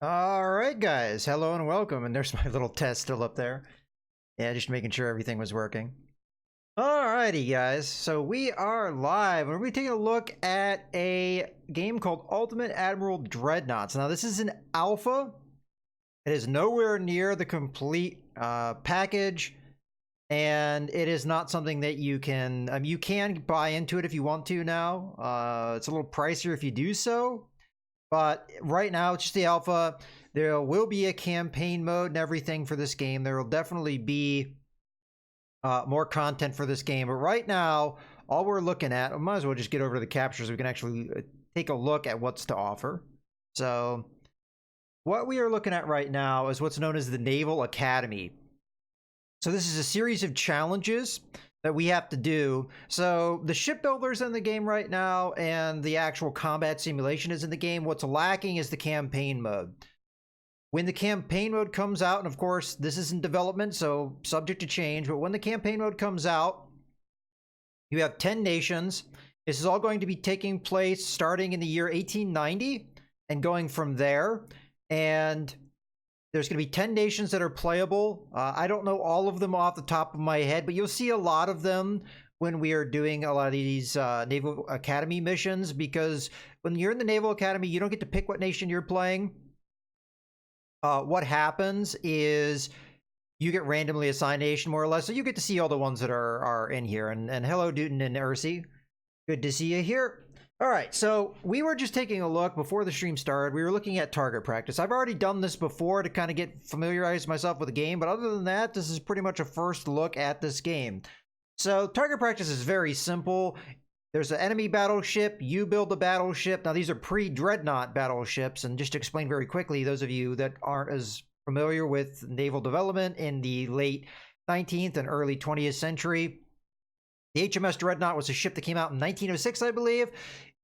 All right, guys. Hello and welcome. And there's my little test still up there. Yeah, just making sure everything was working. Alrighty, guys. So we are live, and we're taking a look at a game called Ultimate Admiral Dreadnoughts. Now, this is an alpha. It is nowhere near the complete package, and it is not something that you can buy into it if you want to now. It's a little pricier if you do so. But right now, it's just the alpha. There will be a campaign mode and everything for this game. There will definitely be more content for this game. But right now, all we're looking at, we might as well just get over to the capture so we can actually take a look at what's to offer. So what we are looking at right now is what's known as the Naval Academy. So this is a series of challenges that we have to do. So the shipbuilder's in the game right now, and the actual combat simulation is in the game. What's lacking is the campaign mode. When the campaign mode comes out, and of course this is in development, so subject to change, but when the campaign mode comes out, you have 10 nations. This is all going to be taking place starting in the year 1890 and going from there. And there's going to be 10 nations that are playable. I don't know all of them off the top of my head, but you'll see a lot of them when we are doing a lot of these Naval Academy missions, because when you're in the Naval Academy, you don't get to pick what nation you're playing. What happens is you get randomly assigned nation, more or less, so you get to see all the ones that are in here. And hello, Newton and Ursi. Good to see you here. All right, so we were just taking a look before the stream started. We were looking at target practice. I've already done this before to kind of get familiarized myself with the game, but other than that, this is pretty much a first look at this game. So target practice is very simple. There's an enemy battleship. You build a battleship. Now, these are pre-Dreadnought battleships, and just to explain very quickly, those of you that aren't as familiar with naval development in the late 19th and early 20th century, the HMS Dreadnought was a ship that came out in 1906, I believe.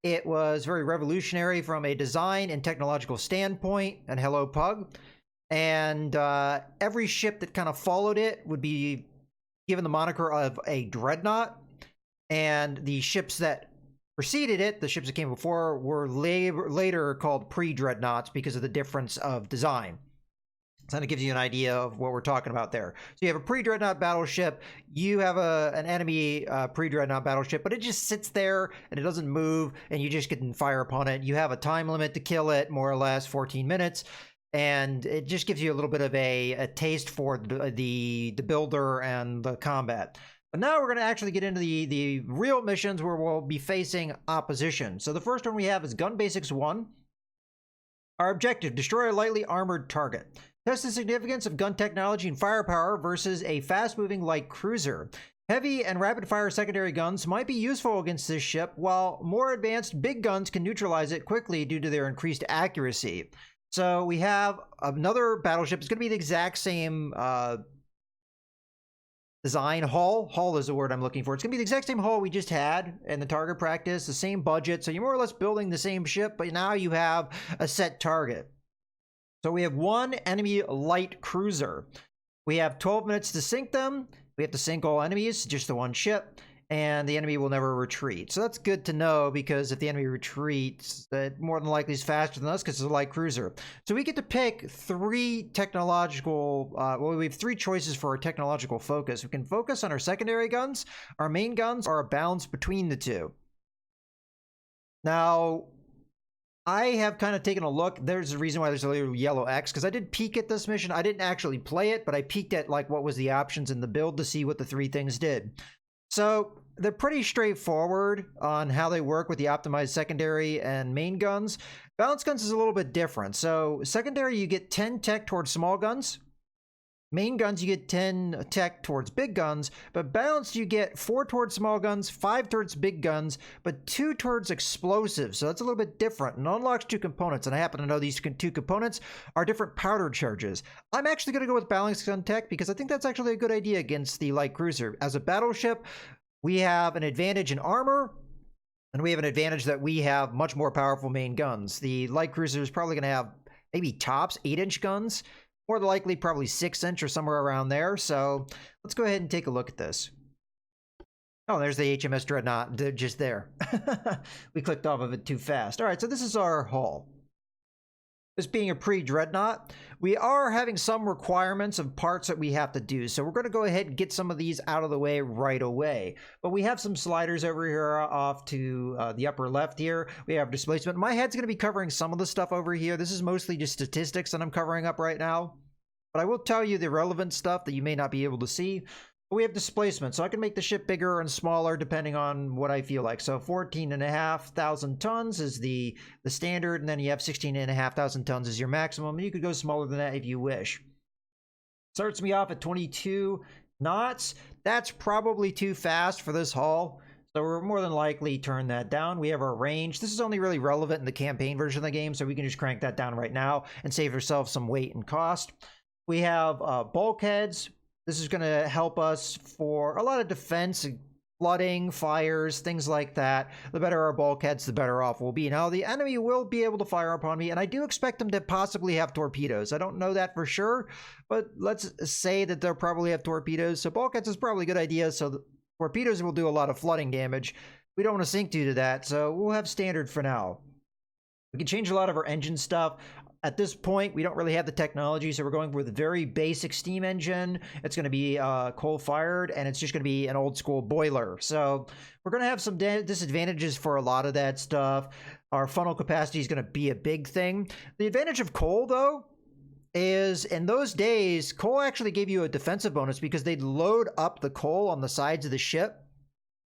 It was very revolutionary from a design and technological standpoint. And hello, Pug. And every ship that kind of followed it would be given the moniker of a dreadnought. And the ships that preceded it, the ships that came before, were later called pre-dreadnoughts because of the difference of design. So that gives you an idea of what we're talking about there. So you have a pre-dreadnought battleship, you have an enemy pre-dreadnought battleship, but it just sits there and it doesn't move, and you just can fire upon it. You have a time limit to kill it, more or less 14 minutes, and it just gives you a little bit of a taste for the builder and the combat. But now we're going to actually get into the real missions where we'll be facing opposition. So the first one we have is Gun Basics 1. Our objective: destroy a lightly armored target. Test the significance of gun technology and firepower versus a fast-moving light cruiser. Heavy and rapid-fire secondary guns might be useful against this ship, while more advanced big guns can neutralize it quickly due to their increased accuracy. So we have another battleship. It's going to be the exact same design. Hull is the word I'm looking for. It's going to be the exact same hull we just had in the target practice, the same budget. So you're more or less building the same ship, but now you have a set target. So we have one enemy light cruiser. We have 12 minutes to sink them. We have to sink all enemies, just the one ship, and the enemy will never retreat. So that's good to know, because if the enemy retreats, it more than likely is faster than us because it's a light cruiser. So we get to pick three technological, we have three choices for our technological focus. We can focus on our secondary guns, our main guns, or a balance between the two. Now, I have kind of taken a look. There's a reason why there's a little yellow X, because I did peek at this mission. I didn't actually play it, but I peeked at like what was the options in the build to see what the three things did. So they're pretty straightforward on how they work with the optimized secondary and main guns. Balance guns is a little bit different. So secondary, you get 10 tech towards small guns. Main guns, you get 10 tech towards big guns, but balanced, you get 4 towards small guns, 5 towards big guns, but 2 towards explosives. So that's a little bit different, and unlocks 2 components. And I happen to know these 2 components are different powder charges. I'm actually going to go with balanced gun tech because I think that's actually a good idea against the light cruiser. As a battleship, we have an advantage in armor, and we have an advantage that we have much more powerful main guns. The light cruiser is probably going to have maybe tops 8-inch guns. More than likely, probably 6-inch or somewhere around there. So let's go ahead and take a look at this. Oh, there's the HMS Dreadnought. They're just there. We clicked off of it too fast. All right, so this is our hull. this being a pre-Dreadnought, we are having some requirements of parts that we have to do. So we're going to go ahead and get some of these out of the way right away. But we have some sliders over here off to the upper left here. We have displacement. My head's going to be covering some of the stuff over here. This is mostly just statistics that I'm covering up right now. But I will tell you the relevant stuff that you may not be able to see. We have displacement, so I can make the ship bigger and smaller depending on what I feel like. So 14,500 tons is the standard, and then you have 16,500 tons is your maximum. You could go smaller than that if you wish. Starts me off at 22 knots. That's probably too fast for this hull, so we're more than likely turn that down. We have our range. This is only really relevant in the campaign version of the game, so we can just crank that down right now and save ourselves some weight and cost. We have bulkheads. This is going to help us for a lot of defense, flooding, fires, things like that. The better our bulkheads, the better off we'll be. Now, the enemy will be able to fire upon me, and I do expect them to possibly have torpedoes. I don't know that for sure, but let's say that they'll probably have torpedoes. So bulkheads is probably a good idea. So the torpedoes will do a lot of flooding damage. We don't want to sink due to that, so we'll have standard for now. We can change a lot of our engine stuff. At this point, we don't really have the technology, so we're going with a very basic steam engine. It's going to be coal-fired, and it's just going to be an old-school boiler. So we're going to have some disadvantages for a lot of that stuff. Our funnel capacity is going to be a big thing. The advantage of coal, though, is in those days, coal actually gave you a defensive bonus because they'd load up the coal on the sides of the ship,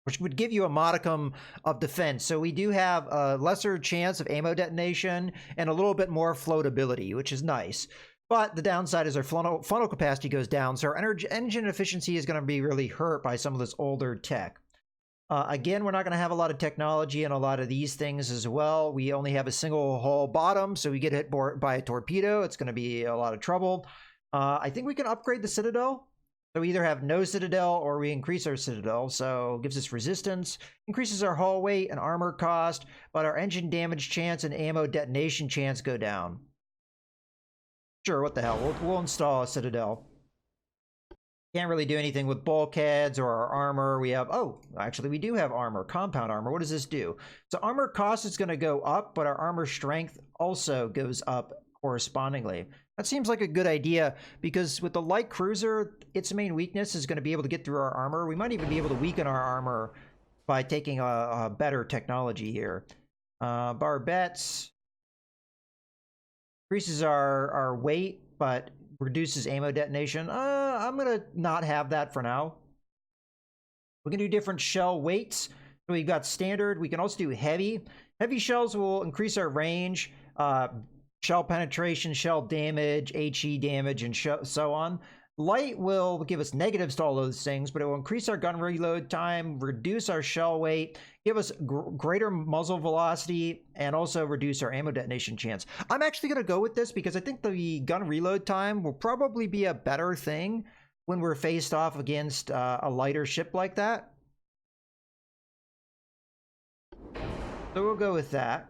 which would give you a modicum of defense. So we do have a lesser chance of ammo detonation and a little bit more floatability, which is nice. But the downside is our funnel capacity goes down, so our engine efficiency is going to be really hurt by some of this older tech. Again, we're not going to have a lot of technology and a lot of these things as well. We only have a single hull bottom, so we get hit by a torpedo. It's going to be a lot of trouble. I think we can upgrade the Citadel. So we either have no Citadel or we increase our Citadel, so it gives us resistance, increases our hull weight and armor cost, but our engine damage chance and ammo detonation chance go down. Sure, what the hell, we'll install a Citadel. Can't really do anything with bulkheads or our armor. We have, oh, actually we do have armor, compound armor. What does this do? So armor cost is going to go up, but our armor strength also goes up correspondingly. That seems like a good idea because with the light cruiser, its main weakness is going to be able to get through our armor. We might even be able to weaken our armor by taking a better technology here. Barbettes increases our weight, but reduces ammo detonation. I'm going to not have that for now. We can do different shell weights. So we've got standard. We can also do heavy. Heavy shells will increase our range, shell penetration, shell damage, HE damage, and so on. Light will give us negatives to all those things, but it will increase our gun reload time, reduce our shell weight, give us greater muzzle velocity, and also reduce our ammo detonation chance. I'm actually going to go with this because I think the gun reload time will probably be a better thing when we're faced off against a lighter ship like that. So we'll go with that.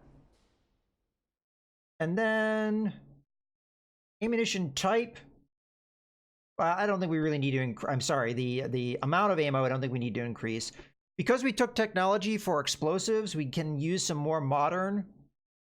And then ammunition type. I don't think we really need to I'm sorry, the amount of ammo I don't think we need to increase. Because we took technology for explosives, we can use some more modern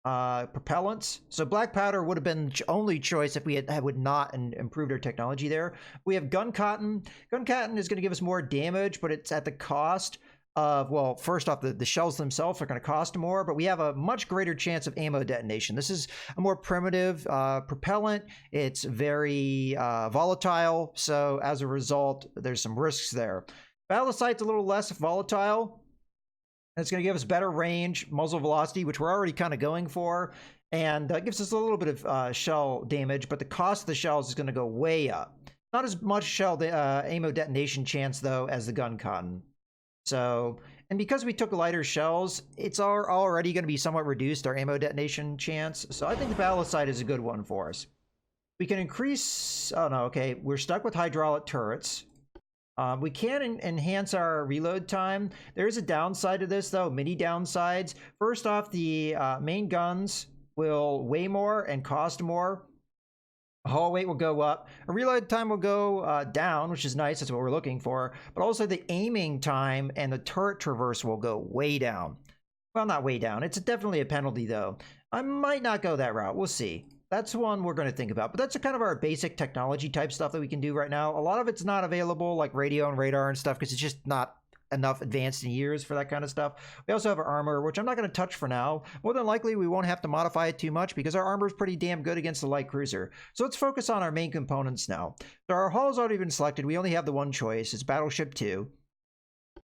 propellants. So black powder would have been the only choice if we would not improved our technology there. We have gun cotton. Gun cotton is going to give us more damage, but it's at the cost of, well, first off, the shells themselves are going to cost more, but we have a much greater chance of ammo detonation. This is a more primitive propellant. It's very volatile, so as a result, there's some risks there. Balisite's a little less volatile. It's going to give us better range, muzzle velocity, which we're already kind of going for, and gives us a little bit of shell damage, but the cost of the shells is going to go way up. Not as much shell ammo detonation chance, though, as the gun cotton. So, and because we took lighter shells, it's already going to be somewhat reduced, our ammo detonation chance. So I think the balisite is a good one for us. We can increase, oh no, okay, we're stuck with hydraulic turrets. We can enhance our reload time. There is a downside to this though, many downsides. First off, the main guns will weigh more and cost more. Hull weight will go up. A reload time will go down, which is nice. That's what we're looking for. But also the aiming time and the turret traverse will go way down. Well, not way down. It's definitely a penalty, though. I might not go that route. We'll see. That's one we're going to think about, but that's kind of our basic technology type stuff that we can do right now. A lot of it's not available, like radio and radar and stuff, because it's just not enough advanced in years for that kind of stuff. We also have our armor, which I'm not going to touch for now. More than likely, we won't have to modify it too much because our armor is pretty damn good against the light cruiser. So let's focus on our main components now. So our hull's already been selected. We only have the one choice. It's Battleship 2.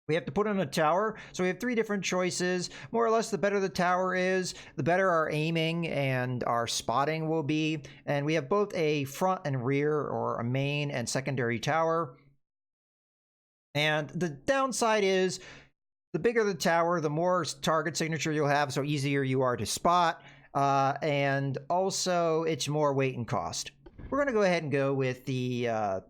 We have to put in a tower, so we have 3 different choices. More or less, the better the tower is, the better our aiming and our spotting will be. And we have both a front and rear, or a main and secondary tower. And the downside is, the bigger the tower, the more target signature you'll have, so easier you are to spot. And also, it's more weight and cost. We're going to go ahead and go with the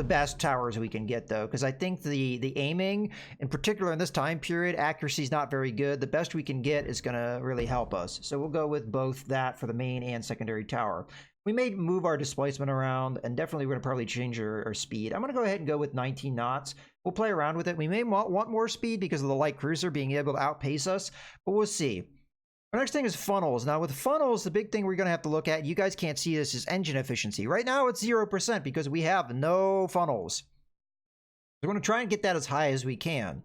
best towers we can get, though, because I think the aiming, in particular in this time period, accuracy is not very good. The best we can get is going to really help us. So we'll go with both that for the main and secondary tower. We may move our displacement around, and definitely we're going to probably change our speed. I'm going to go ahead and go with 19 knots. We'll play around with it. We may want more speed because of the light cruiser being able to outpace us, but we'll see. Our next thing is funnels. Now, with funnels, the big thing we're going to have to look at, you guys can't see this, is engine efficiency. Right now, it's 0% because we have no funnels. We're going to try and get that as high as we can.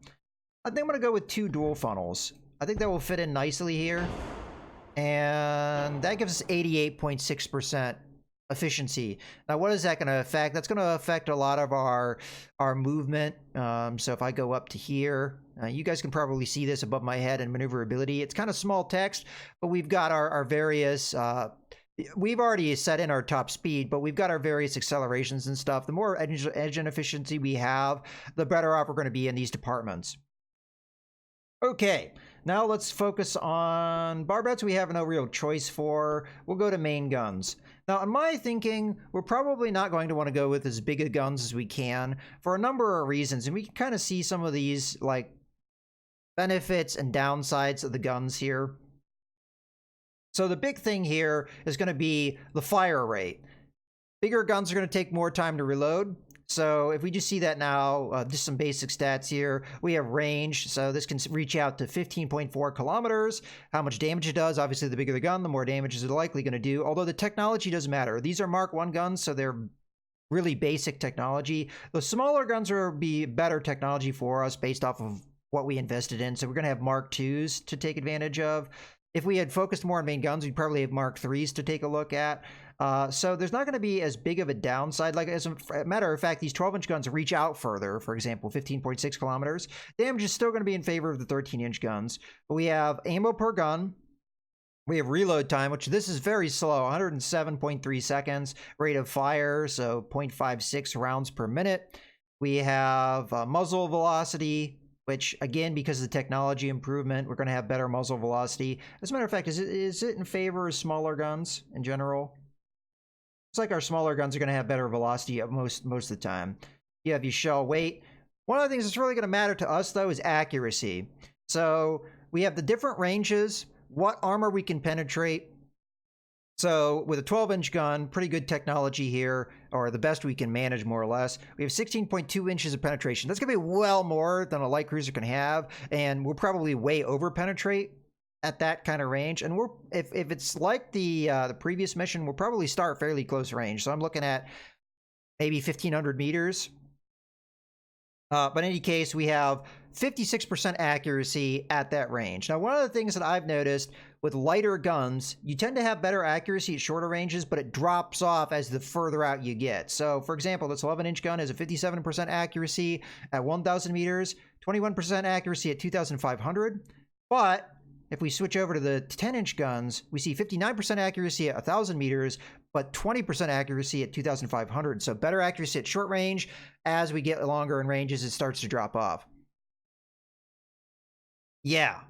I think I'm going to go with 2 dual funnels. I think that will fit in nicely here. And that gives us 88.6% efficiency. Now, what is that going to affect? That's going to affect a lot of our movement. So if I go up to here, you guys can probably see this above my head in maneuverability. It's kind of small text, but we've got our various, we've already set in our top speed, but we've got our various accelerations and stuff. The more engine efficiency we have, the better off we're going to be in these departments. Okay, now let's focus on barbettes. We have no real choice for. We'll go to main guns. Now, in my thinking, we're probably not going to want to go with as big a guns as we can for a number of reasons. And we can kind of see some of these, like, benefits and downsides of the guns here. So the big thing here is going to be the fire rate. Bigger guns are going to take more time to reload. So if we just see that now, just some basic stats here. We have range, so this can reach out to 15.4 kilometers. How much damage it does, obviously the bigger the gun, the more damage is it likely going to do, although the technology does matter. These are Mark 1 guns, so they're really basic technology. The smaller guns will be better technology for us based off of what we invested in, so we're going to have Mark 2s to take advantage of. If we had focused more on main guns, we'd probably have Mark 3s to take a look at. So there's not going to be as big of a downside. Like, as a matter of fact, these 12-inch guns reach out further. For example, 15.6 kilometers. Damage is still going to be in favor of the 13-inch guns. But we have ammo per gun. We have reload time, which this is very slow, 107.3 seconds. Rate of fire, so 0.56 rounds per minute. We have muzzle velocity, which, again, because of the technology improvement, we're going to have better muzzle velocity. As a matter of fact, is it in favor of smaller guns in general? It's like our smaller guns are going to have better velocity most of the time. You have your shell weight. One of the things that's really going to matter to us, though, is accuracy. So we have the different ranges, what armor we can penetrate. So with a 12-inch gun, pretty good technology here, or the best we can manage, more or less. We have 16.2 inches of penetration. That's going to be well more than a light cruiser can have, and we'll probably way over-penetrate at that kind of range. And if it's like the previous mission, we'll probably start fairly close range. So I'm looking at maybe 1,500 meters. But in any case, we have 56% accuracy at that range. Now, one of the things that I've noticed with lighter guns, you tend to have better accuracy at shorter ranges, but it drops off as the further out you get. So, for example, this 11-inch gun has a 57% accuracy at 1,000 meters, 21% accuracy at 2,500. But if we switch over to the 10-inch guns, we see 59% accuracy at 1,000 meters, but 20% accuracy at 2,500. So better accuracy at short range. As we get longer in ranges, it starts to drop off. Yeah.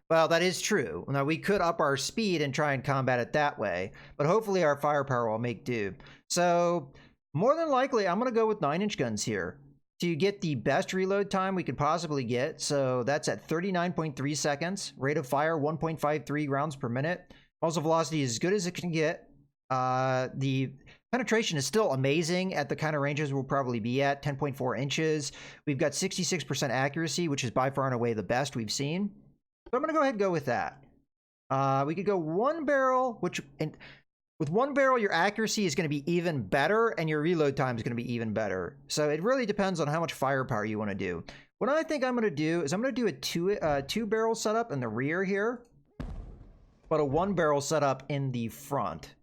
Well, that is true. Now, we could up our speed and try and combat it that way, but hopefully our firepower will make do. So more than likely, I'm going to go with 9-inch guns here to get the best reload time we could possibly get. So that's at 39.3 seconds. Rate of fire, 1.53 rounds per minute. Muzzle velocity is as good as it can get. The penetration is still amazing at the kind of ranges we'll probably be at, 10.4 inches. We've got 66% accuracy, which is by far and away the best we've seen. So I'm going to go ahead and go with that. We could go one barrel, which With one barrel, your accuracy is going to be even better, and your reload time is going to be even better. So it really depends on how much firepower you want to do. What I think I'm going to do is I'm going to do a two barrel setup in the rear here, but a one barrel setup in the front,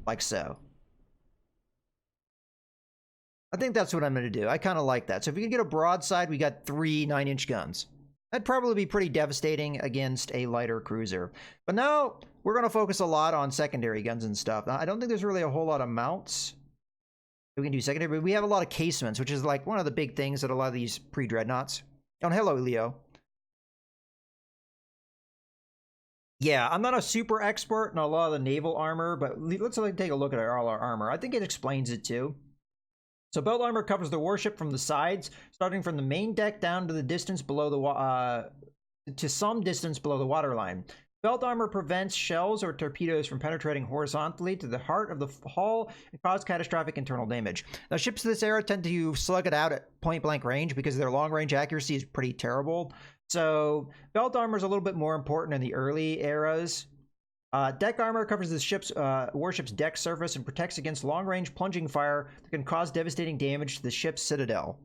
like so. I think that's what I'm going to do. I kind of like that. So if we can get a broadside, we got 3 9-inch guns. That'd probably be pretty devastating against a lighter cruiser. But now we're going to focus a lot on secondary guns and stuff. Now, I don't think there's really a whole lot of mounts we can do secondary, but we have a lot of casements, which is like one of the big things that a lot of these pre-dreadnoughts. Oh, hello, Leo. Yeah, I'm not a super expert in a lot of the naval armor, but let's take a look at all our armor. I think it explains it too. So belt armor covers the warship from the sides, starting from the main deck down to the distance below the to some distance below the waterline. Belt armor prevents shells or torpedoes from penetrating horizontally to the heart of the hull and cause catastrophic internal damage. Now, ships of this era tend to slug it out at point-blank range because their long-range accuracy is pretty terrible. So belt armor is a little bit more important in the early eras. Deck armor covers the warship's deck surface and protects against long-range plunging fire that can cause devastating damage to the ship's citadel.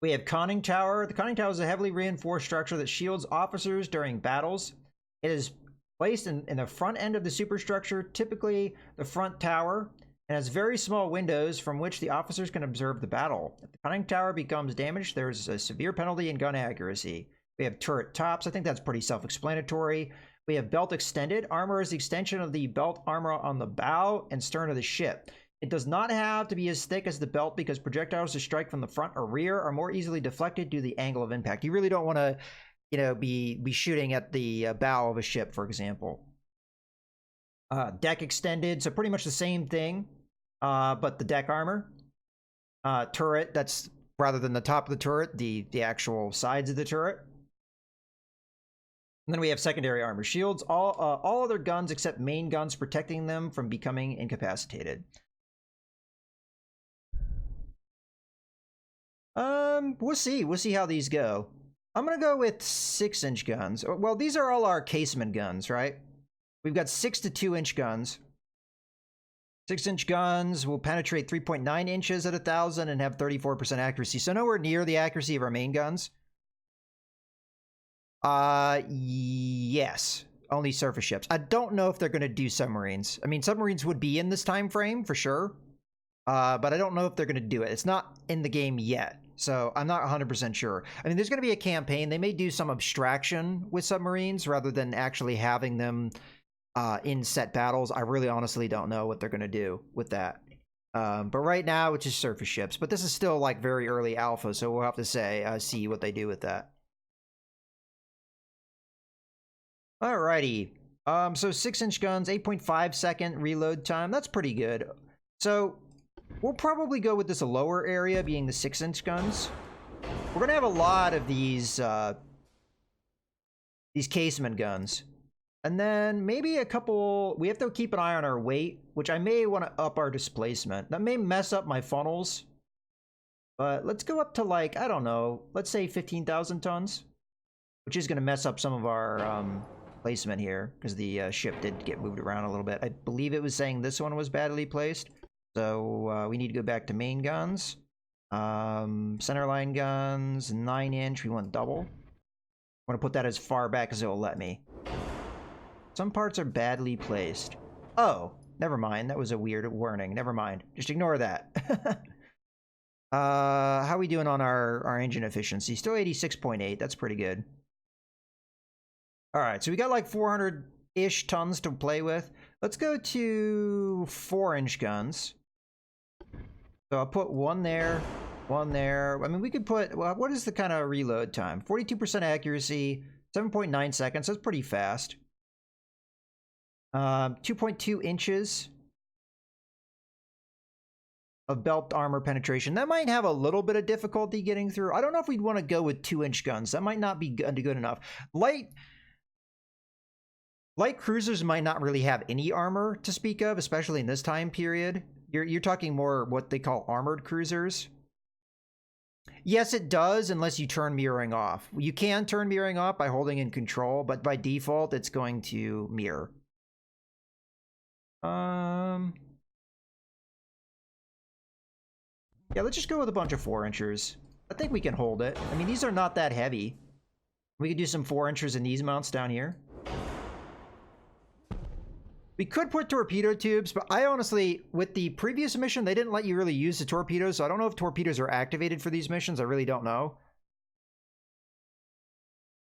We have conning tower. The conning tower is a heavily reinforced structure that shields officers during battles. It is placed in the front end of the superstructure, typically the front tower, and has very small windows from which the officers can observe the battle. If the conning tower becomes damaged, there's a severe penalty in gun accuracy. We have turret tops. I think that's pretty self-explanatory. We have belt extended. Armor is the extension of the belt armor on the bow and stern of the ship. It does not have to be as thick as the belt because projectiles that strike from the front or rear are more easily deflected due to the angle of impact. You really don't want to, be shooting at the bow of a ship, for example. Deck extended, so pretty much the same thing, but the deck armor. Turret, that's rather than the top of the turret, the actual sides of the turret. And then we have secondary armor. Shields all other guns except main guns, protecting them from becoming incapacitated. We'll see. We'll see how these go. I'm going to go with 6-inch guns. Well, these are all our casement guns, right? We've got 6 to 2-inch guns. 6-inch guns will penetrate 3.9 inches at 1,000 and have 34% accuracy. So nowhere near the accuracy of our main guns. Yes. Only surface ships. I don't know if they're going to do submarines. I mean, submarines would be in this time frame for sure. But I don't know if they're going to do it. It's not in the game yet. So I'm not 100% sure. I mean, there's going to be a campaign. They may do some abstraction with submarines rather than actually having them in set battles. I really honestly don't know what they're going to do with that. But right now, it's just surface ships. But this is still like very early alpha, so we'll have to see what they do with that. Alrighty. So 6-inch guns, 8.5 second reload time. That's pretty good. So we'll probably go with this lower area being the 6-inch guns. We're going to have a lot of these casement guns. And then maybe a couple, we have to keep an eye on our weight, which I may want to up our displacement. That may mess up my funnels. But let's go up to like, I don't know, let's say 15,000 tons. Which is going to mess up some of our placement here, because the ship did get moved around a little bit. I believe it was saying this one was badly placed. So we need to go back to main guns. Centerline guns, 9-inch, we want double. I want to put that as far back as it will let me. Some parts are badly placed. Oh, never mind. That was a weird warning. Never mind. Just ignore that. How are we doing on our engine efficiency? Still 86.8. That's pretty good. All right, so we got like 400-ish tons to play with. Let's go to 4-inch guns. So I'll put one there, one there. I mean, we could put, well, what is the kind of reload time? 42% accuracy, 7.9 seconds. That's pretty fast. 2.2 inches of belt armor penetration. That might have a little bit of difficulty getting through. I don't know if we'd want to go with 2-inch guns. That might not be good enough. Light cruisers might not really have any armor to speak of, especially in this time period. You're talking more what they call armored cruisers. Yes, it does, unless you turn mirroring off. You can turn mirroring off by holding in control, but by default, it's going to mirror. Yeah, let's just go with a bunch of 4-inchers. I think we can hold it. I mean, these are not that heavy. We could do some 4-inchers in these mounts down here. We could put torpedo tubes, but I honestly, with the previous mission, they didn't let you really use the torpedoes, so I don't know if torpedoes are activated for these missions. I really don't know.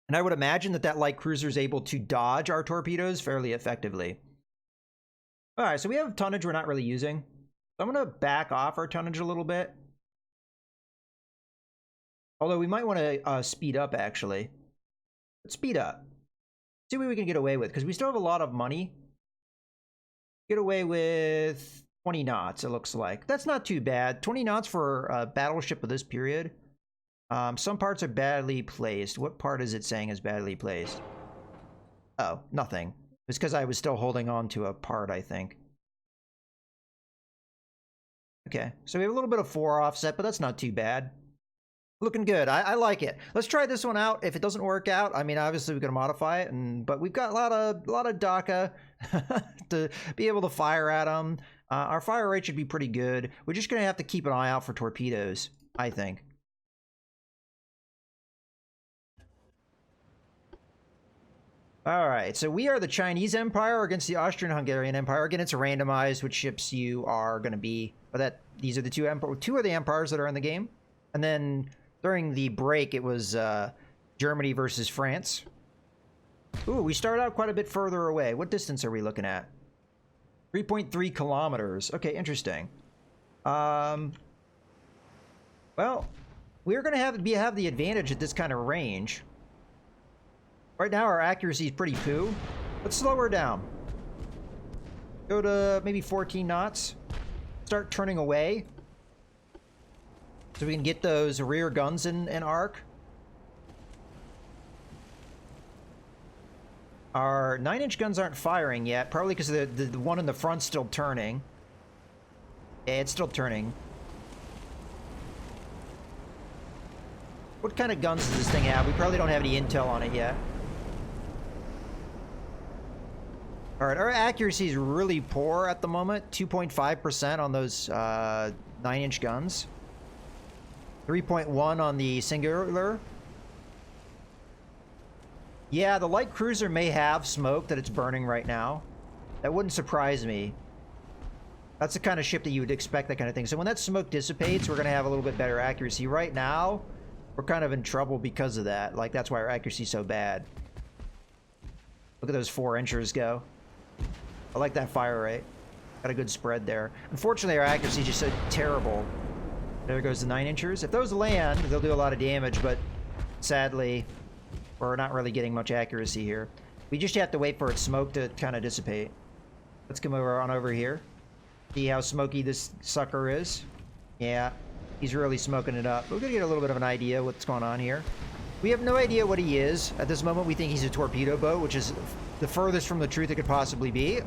And I would imagine that that light cruiser is able to dodge our torpedoes fairly effectively. All right, so we have tonnage we're not really using. So I'm going to back off our tonnage a little bit. Although we might want to speed up, actually. Let's speed up. See what we can get away with, because we still have a lot of money. Get away with 20 knots, it looks like. That's not too bad. 20 knots for a battleship of this period. Some parts are badly placed. What part is it saying is badly placed? Oh, nothing. It's because I was still holding on to a part, I think. Okay, so we have a little bit of 4 offset, but that's not too bad. Looking good. I like it. Let's try this one out. If it doesn't work out, I mean, obviously we're going to modify it, but we've got a lot of DACA to be able to fire at them. Our fire rate should be pretty good. We're just going to have to keep an eye out for torpedoes, I think. All right, so we are the Chinese Empire against the Austrian-Hungarian Empire. Again, it's randomized which ships you are going to be. But these are the two of the empires that are in the game. And then during the break, it was Germany versus France. Ooh, we start out quite a bit further away. What distance are we looking at? 3.3 kilometers. Okay, interesting. Well, we're going to have the advantage at this kind of range. Right now, our accuracy is pretty poo. Let's slow her down. Go to maybe 14 knots. Start turning away. So we can get those rear guns in arc. Our 9-inch guns aren't firing yet, probably because the one in the front's still turning. Yeah, it's still turning. What kind of guns does this thing have? We probably don't have any intel on it yet. Alright, our accuracy is really poor at the moment. 2.5% on those 9-inch guns. 3.1 on the singular. Yeah, the light cruiser may have smoke that it's burning right now. That wouldn't surprise me. That's the kind of ship that you would expect that kind of thing. So when that smoke dissipates, we're going to have a little bit better accuracy. Right now, we're kind of in trouble because of that. Like, that's why our accuracy is so bad. Look at those 4-inchers go. I like that fire rate. Got a good spread there. Unfortunately, our accuracy is just so terrible. There goes the 9-inchers. If those land, they'll do a lot of damage, but sadly, we're not really getting much accuracy here. We just have to wait for its smoke to kind of dissipate. Let's come over here. See how smoky this sucker is. Yeah, he's really smoking it up. We're gonna get a little bit of an idea what's going on here. We have no idea what he is. At this moment, we think he's a torpedo boat, which is the furthest from the truth it could possibly be.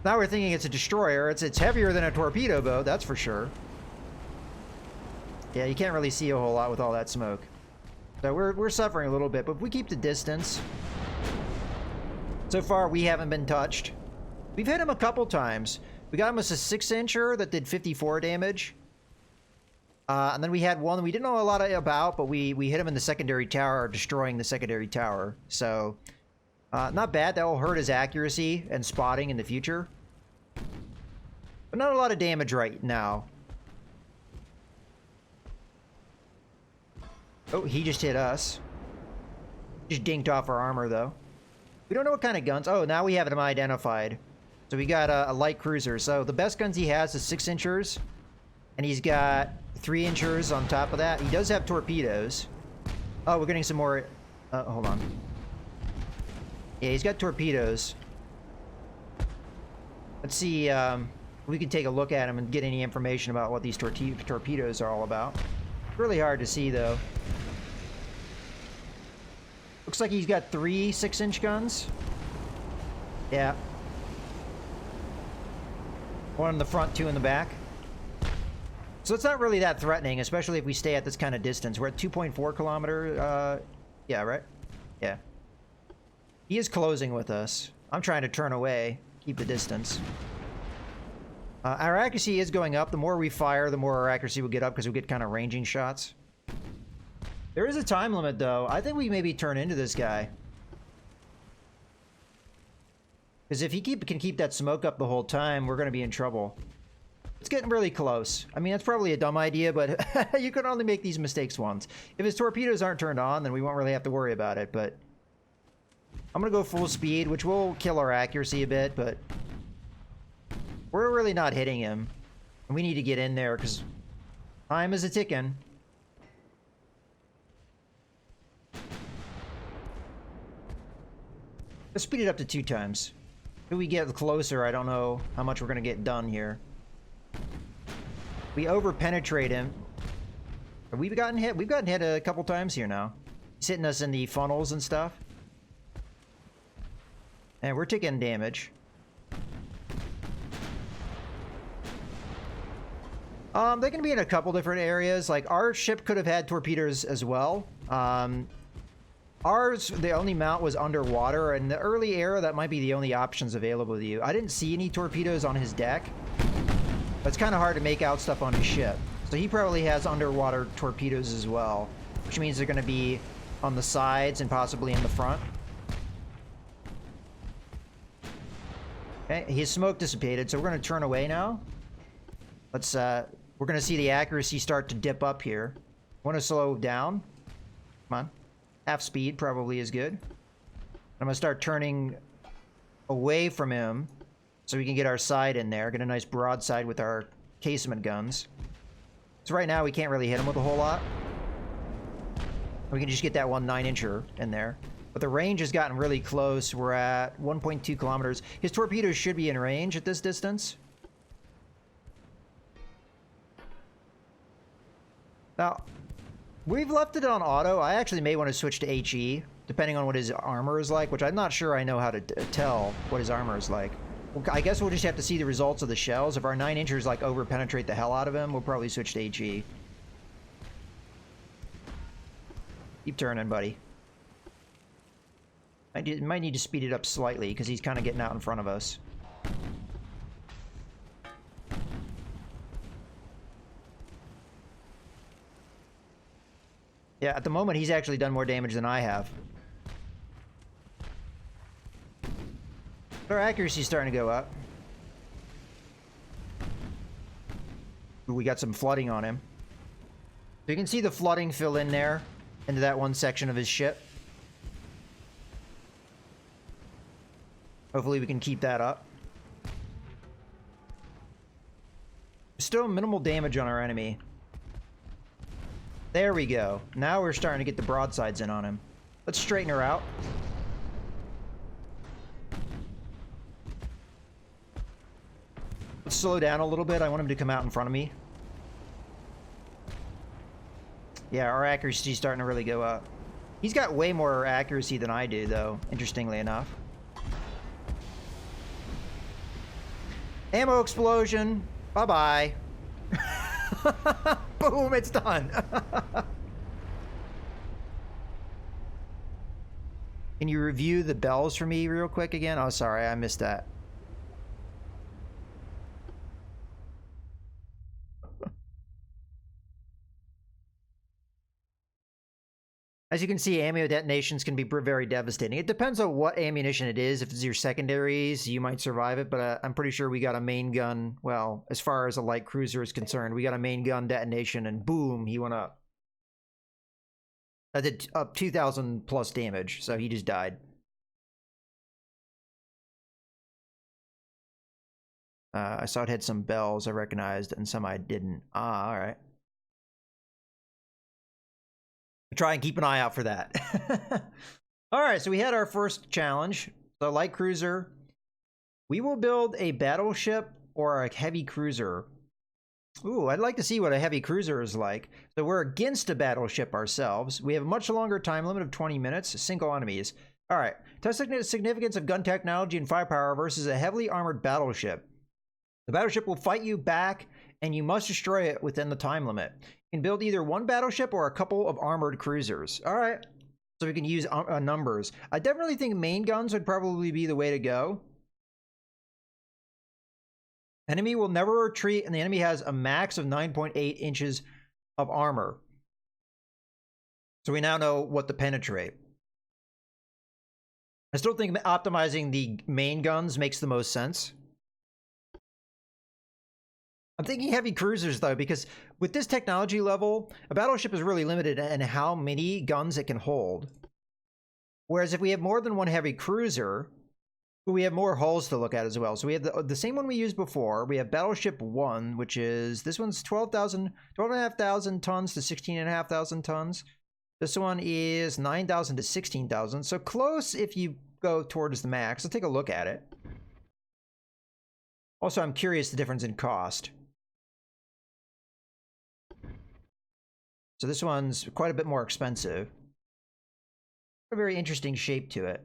Now we're thinking it's a destroyer. It's heavier than a torpedo boat, that's for sure. Yeah, you can't really see a whole lot with all that smoke. So we're suffering a little bit, but if we keep the distance. So far, we haven't been touched. We've hit him a couple times. We got him with a 6-incher that did 54 damage. And then we had one that we didn't know a lot about, but we hit him in the secondary tower, destroying the secondary tower. So, not bad. That will hurt his accuracy and spotting in the future. But not a lot of damage right now. Oh, he just hit us. Just dinked off our armor, though. We don't know what kind of guns. Oh, now we have him identified. So we got a light cruiser. So the best guns he has is 6-inchers. And he's got 3-inchers on top of that. He does have torpedoes. Oh, we're getting some more. Hold on. Yeah, he's got torpedoes. Let's see. We can take a look at him and get any information about what these torpedoes are all about. Really hard to see, though. Looks like he's got 3 6-inch guns. Yeah. One in the front, 2 in the back. So it's not really that threatening, especially if we stay at this kind of distance. We're at 2.4 kilometer. Yeah, right? Yeah. He is closing with us. I'm trying to turn away, keep the distance. Our accuracy is going up. The more we fire, the more our accuracy will get up because we get kind of ranging shots. There is a time limit, though. I think we maybe turn into this guy. Because if he can keep that smoke up the whole time, we're going to be in trouble. It's getting really close. I mean, that's probably a dumb idea, but you can only make these mistakes once. If his torpedoes aren't turned on, then we won't really have to worry about it, but... I'm going to go full speed, which will kill our accuracy a bit, but... we're really not hitting him. And we need to get in there, because time is a-ticking. Let's speed it up to 2 times. If we get closer, I don't know how much we're going to get done here. We over-penetrate him. Have we gotten hit? We've gotten hit a couple times here now. He's hitting us in the funnels and stuff. And we're taking damage. They can be in a couple different areas. Like, our ship could have had torpedoes as well. Ours, the only mount was underwater. In the early era, that might be the only options available to you. I didn't see any torpedoes on his deck. But it's kind of hard to make out stuff on his ship. So he probably has underwater torpedoes as well. Which means they're going to be on the sides and possibly in the front. Okay, his smoke dissipated, so we're going to turn away now. Let's, we're going to see the accuracy start to dip up here. Want to slow down? Come on. Half speed probably is good. I'm going to start turning away from him so we can get our side in there. Get a nice broadside with our casement guns. So right now we can't really hit him with a whole lot. We can just get that one 9-incher in there. But the range has gotten really close. We're at 1.2 kilometers. His torpedoes should be in range at this distance. Now, we've left it on auto. I actually may want to switch to HE, depending on what his armor is like, which I'm not sure I know how to tell what his armor is like. Well, I guess we'll just have to see the results of the shells. If our 9-inchers like over-penetrate the hell out of him, we'll probably switch to HE. Keep turning, buddy. I might need to speed it up slightly, because he's kind of getting out in front of us. Yeah, at the moment, he's actually done more damage than I have. Our accuracy's starting to go up. Ooh, we got some flooding on him. So you can see the flooding fill in there, into that one section of his ship. Hopefully we can keep that up. Still minimal damage on our enemy. There we go. Now we're starting to get the broadsides in on him. Let's straighten her out. Let's slow down a little bit. I want him to come out in front of me. Yeah, our accuracy's starting to really go up. He's got way more accuracy than I do, though, interestingly enough. Ammo explosion. Bye-bye. Boom, it's done. Can you review the bells for me real quick again? Oh, sorry, I missed that. As you can see, ammo detonations can be very devastating. It depends on what ammunition it is. If it's your secondaries, you might survive it, but I'm pretty sure we got a main gun. Well, as far as a light cruiser is concerned, we got a main gun detonation, and boom, he went up. That did up 2,000 plus damage, so he just died. I saw it had some bells I recognized, and some I didn't. Ah, all right. Try and keep an eye out for that. All right, so we had our first challenge. The light cruiser. We will build a battleship or a heavy cruiser. Ooh, I'd like to see what a heavy cruiser is like. So we're against a battleship ourselves. We have a much longer time limit of 20 minutes, single enemies. All right, test the significance of gun technology and firepower versus a heavily armored battleship. The battleship will fight you back, and you must destroy it within the time limit. You can build either one battleship or a couple of armored cruisers. All right. So we can use numbers. I definitely think main guns would probably be the way to go. Enemy will never retreat, and the enemy has a max of 9.8 inches of armor. So we now know what to penetrate. I still think optimizing the main guns makes the most sense. I'm thinking heavy cruisers, though, because with this technology level, a battleship is really limited in how many guns it can hold. Whereas if we have more than one heavy cruiser, we have more hulls to look at as well. So we have the same one we used before. We have Battleship 1, which is, this one's 12,500 tons to 16,500 tons. This one is 9,000 to 16,000. So close if you go towards the max. Let's take a look at it. Also, I'm curious the difference in cost. So this one's quite a bit more expensive. A very interesting shape to it.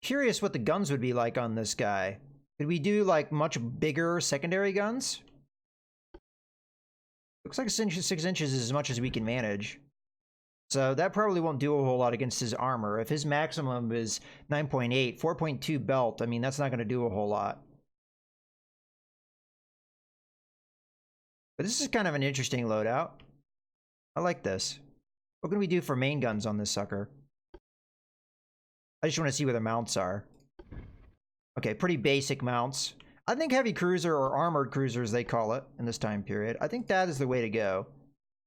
Curious what the guns would be like on this guy. Could we do like much bigger secondary guns? Looks like 6 inches is as much as we can manage. So that probably won't do a whole lot against his armor. If his maximum is 9.8, 4.2 belt, I mean, that's not going to do a whole lot. But this is kind of an interesting loadout. I like this. What can we do for main guns on this sucker? I just want to see where the mounts are. Okay, pretty basic mounts. I think heavy cruiser, or armored cruisers they call it in this time period, I think that is the way to go.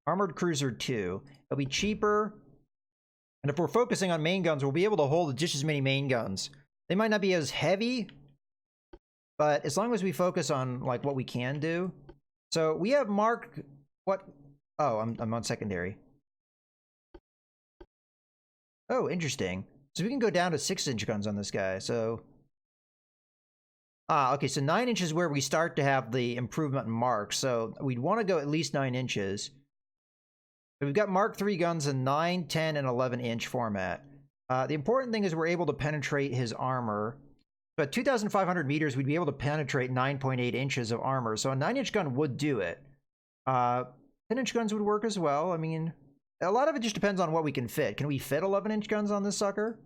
Armored Cruiser 2. It'll be cheaper. And if we're focusing on main guns, we'll be able to hold just as many main guns. They might not be as heavy, but as long as we focus on like what we can do. So we have Mark... What? Oh, I'm on secondary. Oh, interesting. So we can go down to 6-inch guns on this guy. So... okay, so 9 inches is where we start to have the improvement in Mark. So we'd want to go at least 9 inches. We've got Mark III guns in 9, 10, and 11-inch format. The important thing is we're able to penetrate his armor. But 2,500 meters, we'd be able to penetrate 9.8 inches of armor. So a 9-inch gun would do it. 10-inch guns would work as well. I mean, a lot of it just depends on what we can fit. Can we fit 11-inch guns on this sucker?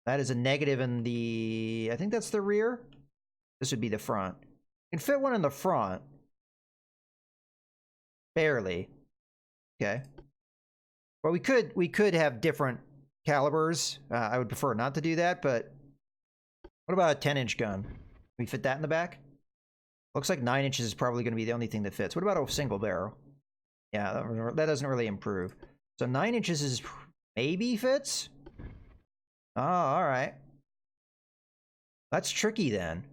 That is a negative in the... I think that's the rear. This would be the front. You can fit one in the front. Barely. Okay. Well, we could have different calibers. I would prefer not to do that, but what about a 10-inch gun? Can we fit that in the back? Looks like 9 inches is probably going to be the only thing that fits. What about a single barrel? Yeah, that doesn't really improve. So 9 inches is maybe fits? Oh, all right. That's tricky then.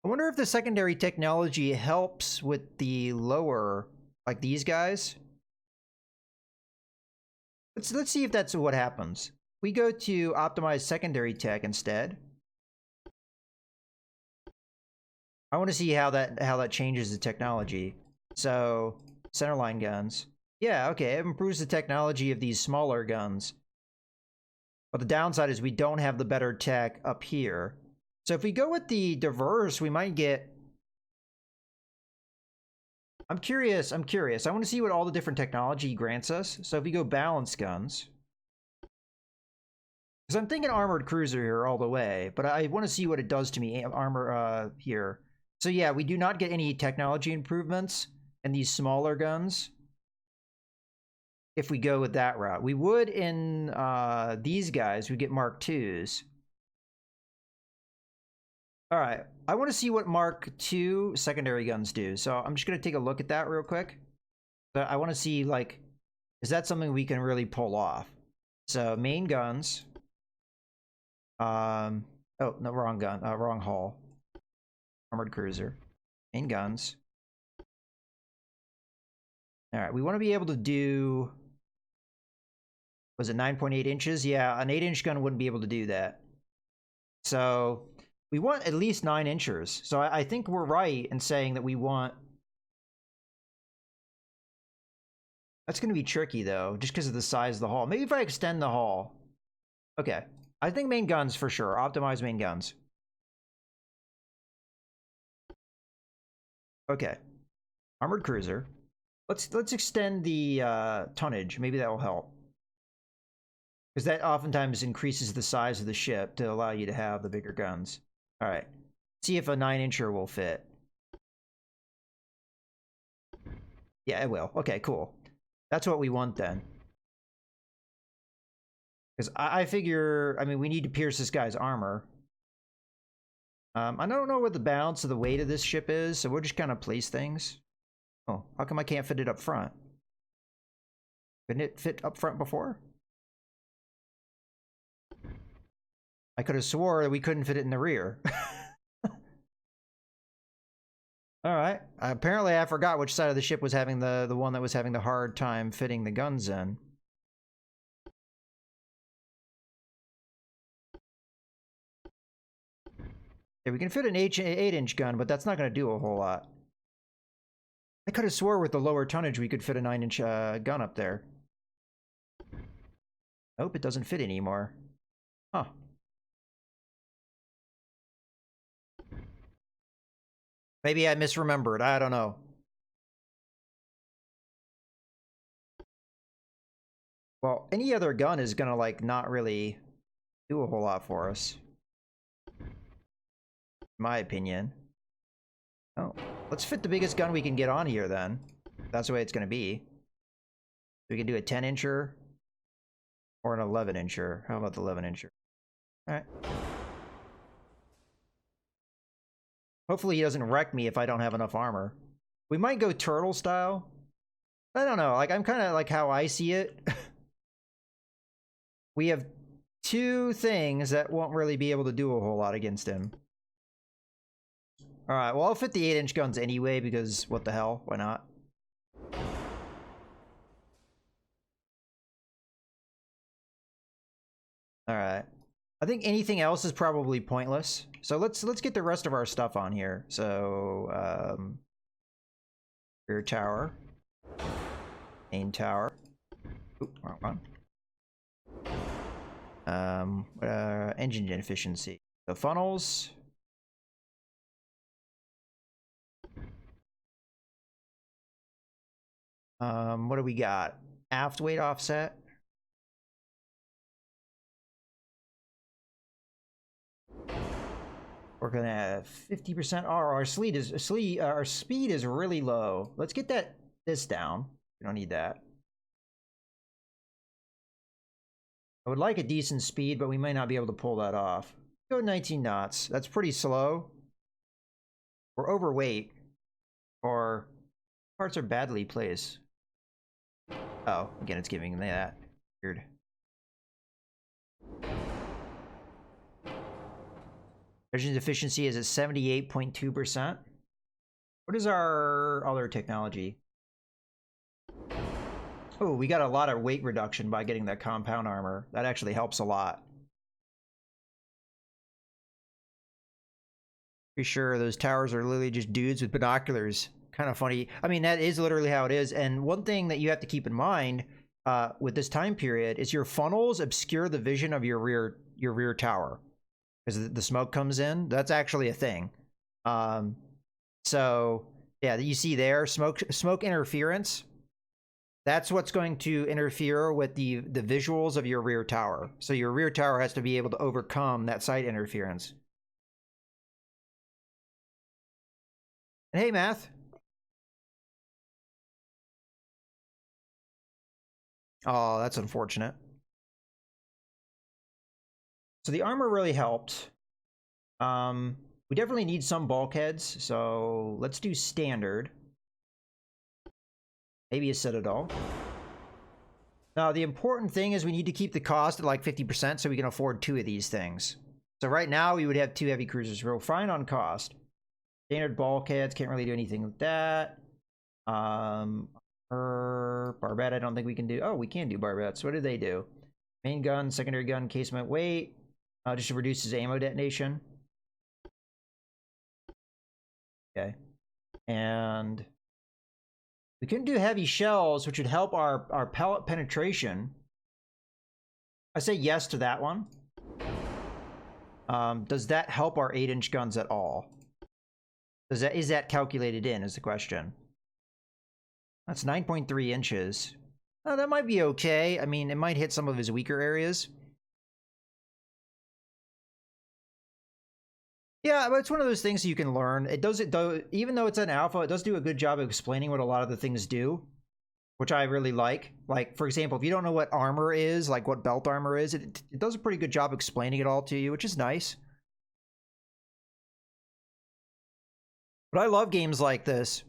I wonder if the secondary technology helps with the lower... like these guys. Let's see if that's what happens. We go to optimize secondary tech instead. I want to see how that changes the technology. So centerline guns. Yeah, okay, it improves the technology of these smaller guns. But the downside is we don't have the better tech up here. So if we go with the diverse, we might get... I'm curious. I want to see what all the different technology grants us. So if we go balance guns. Because I'm thinking armored cruiser here all the way. But I want to see what it does to me, armor here. So yeah, we do not get any technology improvements in these smaller guns. If we go with that route. We would in these guys, we get Mark IIs. All right, I want to see what Mark II secondary guns do. So I'm just going to take a look at that real quick. But I want to see, like, is that something we can really pull off? So main guns. Oh, no, wrong gun. Wrong hull. Armored cruiser. Main guns. All right, we want to be able to do... Was it 9.8 inches? Yeah, an 8-inch gun wouldn't be able to do that. So... we want at least 9 inches. So I think we're right in saying that we want That's going to be tricky, though, just because of the size of the hull. Maybe if I extend the hull. Okay. I think main guns for sure. Optimize main guns. Okay. Armored cruiser. Let's extend the tonnage. Maybe that will help. Because that oftentimes increases the size of the ship to allow you to have the bigger guns. All right. See if a 9-incher will fit. Yeah, it will. Okay, cool. That's what we want then. Because I figure, I mean, we need to pierce this guy's armor. I don't know what the balance of the weight of this ship is, so we'll just kind of place things. Oh, how come I can't fit it up front? Couldn't it fit up front before? I could have swore that we couldn't fit it in the rear. All right. Apparently, I forgot which side of the ship was having the one that was having the hard time fitting the guns in. Yeah, we can fit an 8-inch gun, but that's not going to do a whole lot. I could have swore with the lower tonnage we could fit a 9-inch gun up there. Nope, it doesn't fit anymore. Huh. Maybe I misremembered. I don't know. Well, any other gun is gonna, like, not really do a whole lot for us. In my opinion. Oh, let's fit the biggest gun we can get on here, then. That's the way it's gonna be. We can do a 10-incher or an 11-incher. How about the 11-incher? All right. Hopefully he doesn't wreck me if I don't have enough armor. We might go turtle style. I don't know. Like, I'm kind of like how I see it. We have two things that won't really be able to do a whole lot against him. All right. Well, I'll fit the 8-inch guns anyway because what the hell? Why not? All right. I think anything else is probably pointless. So let's get the rest of our stuff on here. So rear tower, main tower. Oop, wrong one. Engine efficiency. The funnels. What do we got? Aft weight offset. We're gonna have 50%. Our speed is really low. Let's get this down. We don't need that. I would like a decent speed, but we might not be able to pull that off. Go 19 knots. That's pretty slow. We're overweight. Or parts are badly placed. Oh, again, it's giving me that. Weird. Engine efficiency is at 78.2%. What is our other technology? Oh, we got a lot of weight reduction by getting that compound armor. That actually helps a lot. Pretty sure those towers are literally just dudes with binoculars. Kind of funny. I mean, that is literally how it is. And one thing that you have to keep in mind with this time period is your funnels obscure the vision of your rear tower. Because the smoke comes in. That's actually a thing. So yeah, you see there, smoke interference. That's what's going to interfere with the visuals of your rear tower. So your rear tower has to be able to overcome that sight interference. And hey, Math. Oh, that's unfortunate. So the armor really helped. We definitely need some bulkheads, so let's do standard. Maybe a citadel. Now, the important thing is we need to keep the cost at like 50% so we can afford 2 of these things. So right now we would have 2 heavy cruisers. We're fine on cost. Standard bulkheads, can't really do anything with that. Barbette, I don't think we can do. Oh, we can do barbettes. What do they do? Main gun, secondary gun, casement weight. Just reduces ammo detonation. Okay. And We couldn't do heavy shells, which would help our pellet penetration. I say yes to that one. Does that help our 8-inch guns at all? Is that calculated in, is the question. That's 9.3 inches. Oh, that might be okay. I mean, it might hit some of his weaker areas. Yeah, but it's one of those things you can learn. It does, even though it's an alpha, it does do a good job of explaining what a lot of the things do, which I really like. Like, for example, if you don't know what armor is, like what belt armor is, it does a pretty good job explaining it all to you, which is nice. But I love games like this,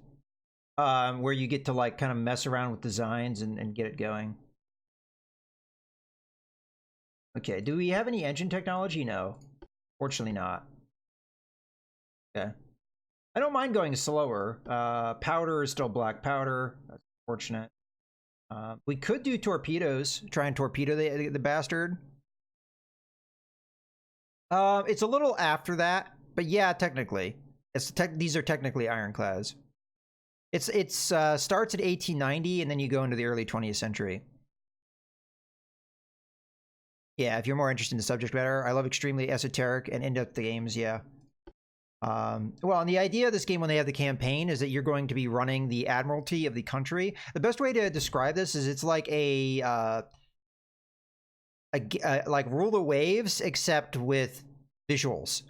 where you get to like kind of mess around with designs and get it going. Okay, do we have any engine technology? No, fortunately not. Okay. I don't mind going slower. Powder is still black powder. That's fortunate. We could do torpedoes. Try and torpedo the bastard. It's a little after that, but yeah, technically, these are technically ironclads. It starts at 1890, and then you go into the early 20th century. Yeah, if you're more interested in the subject matter, I love extremely esoteric and in-depth games. Yeah. Well, and the idea of this game when they have the campaign is that you're going to be running the admiralty of the country. The best way to describe this is it's like like Rule the Waves, except with visuals,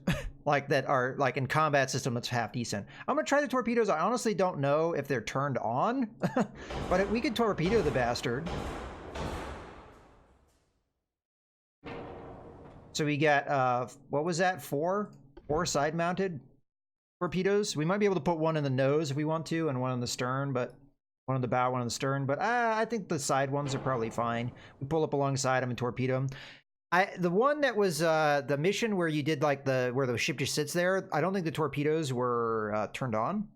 like that are like in combat system that's half decent. I'm gonna try the torpedoes. I honestly don't know if they're turned on, but we could torpedo the bastard. So we got what was that? Four side-mounted torpedoes. We might be able to put one in the nose if we want to, and one in the stern, but one on the bow, one on the stern. But I think the side ones are probably fine. We pull up alongside them and torpedo them. The one that was the mission where you did like where the ship just sits there, I don't think the torpedoes were turned on.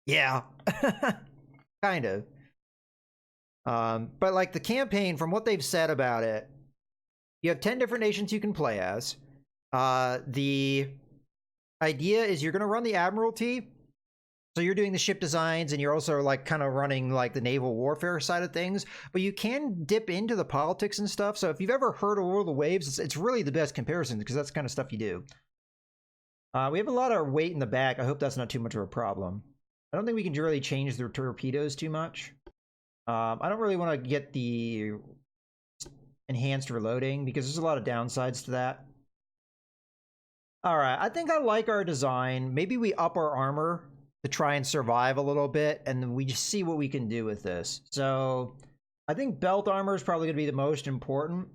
Yeah, kind of. But like the campaign, from what they've said about it, you have 10 different nations you can play as. The idea is you're going to run the Admiralty. So you're doing the ship designs, and you're also like kind of running like the naval warfare side of things, but you can dip into the politics and stuff. So if you've ever heard of Rule the Waves, it's really the best comparison because that's the kind of stuff you do. We have a lot of weight in the back. I hope that's not too much of a problem. I don't think we can really change the torpedoes too much. I don't really want to get the enhanced reloading because there's a lot of downsides to that. All right, I think I like our design. Maybe we up our armor to try and survive a little bit, and then we just see what we can do with this. So I think belt armor is probably going to be the most important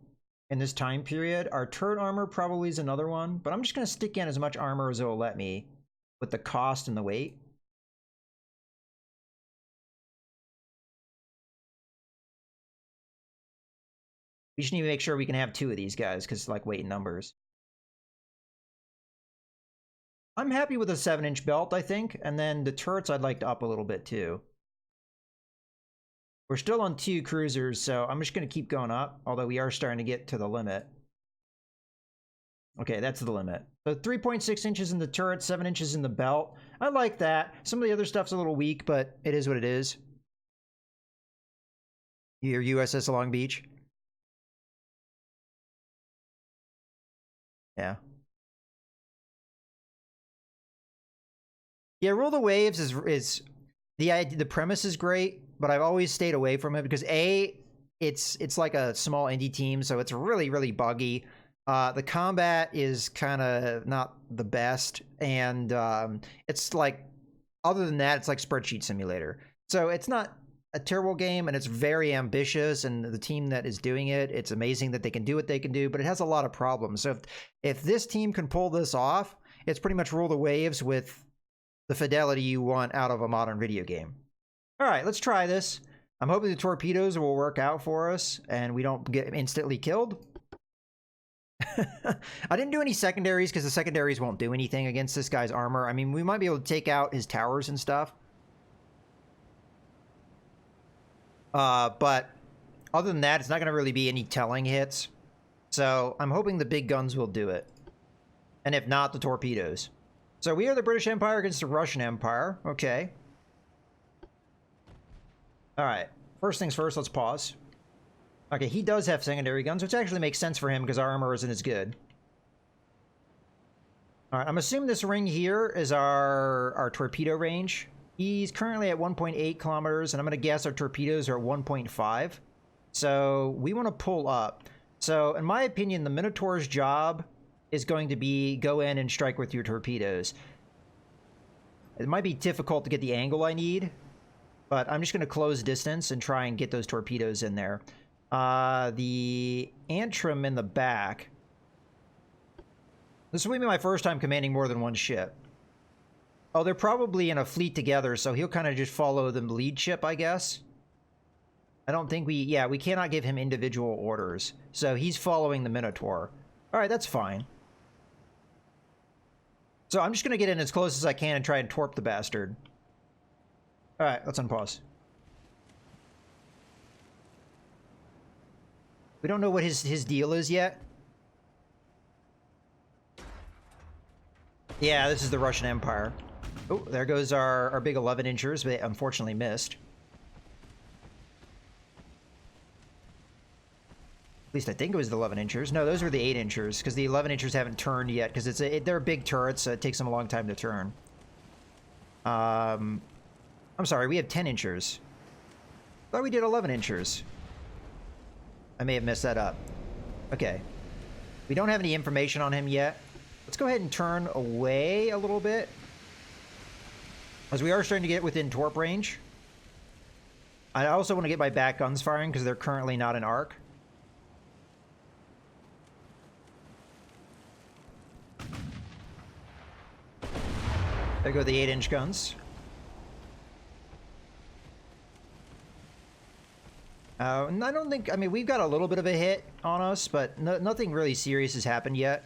in this time period. Our turret armor probably is another one, but I'm just going to stick in as much armor as it will let me with the cost and the weight. We just need to make sure we can have 2 of these guys because like weight and numbers. I'm happy with a 7-inch belt, I think, and then the turrets I'd like to up a little bit too. We're still on 2 cruisers, so I'm just going to keep going up, although we are starting to get to the limit. Okay, that's the limit. So 3.6 inches in the turret, 7 inches in the belt. I like that. Some of the other stuff's a little weak, but it is what it is. Your USS Long Beach. Yeah. Yeah, Rule the Waves is the premise is great, but I've always stayed away from it because it's like a small indie team, so it's really buggy. The combat is kind of not the best, and it's like, other than that, it's like Spreadsheet Simulator. So it's not a terrible game, and it's very ambitious, and the team that is doing it, it's amazing that they can do what they can do, but it has a lot of problems. So if this team can pull this off, it's pretty much Rule the Waves with the fidelity you want out of a modern video game. All right, let's try this. I'm hoping the torpedoes will work out for us and we don't get instantly killed. I didn't do any secondaries because the secondaries won't do anything against this guy's armor. I mean, we might be able to take out his towers and stuff. But other than that, it's not going to really be any telling hits. So I'm hoping the big guns will do it. And if not, the torpedoes. So we are the British Empire against the Russian Empire. Okay. Alright, first things first, let's pause. Okay, he does have secondary guns, which actually makes sense for him because our armor isn't as good. Alright, I'm assuming this ring here is our torpedo range. He's currently at 1.8 kilometers, and I'm going to guess our torpedoes are 1.5. So we want to pull up. So in my opinion, the Minotaur's job is going to be go in and strike with your torpedoes. It might be difficult to get the angle I need, but I'm just going to close distance and try and get those torpedoes in there. The Antrim in the back. This will be my first time commanding more than one ship. Oh, they're probably in a fleet together, so he'll kind of just follow the lead ship, I guess. I don't think we cannot give him individual orders. So he's following the Minotaur. Alright, that's fine. So I'm just going to get in as close as I can and try and torp the bastard. Alright, let's unpause. We don't know what his deal is yet. Yeah, this is the Russian Empire. Oh, there goes our big 11-inchers, but they unfortunately missed. At least I think it was the 11-inchers. No, those were the 8-inchers, because the 11-inchers haven't turned yet, because they're big turrets, so it takes them a long time to turn. I'm sorry, we have 10-inchers. Thought we did 11-inchers. I may have messed that up. Okay. We don't have any information on him yet. Let's go ahead and turn away a little bit, as we are starting to get within torp range. I also want to get my back guns firing because they're currently not in arc. There go the 8-inch guns. And I don't think, I mean, we've got a little bit of a hit on us, but nothing really serious has happened yet.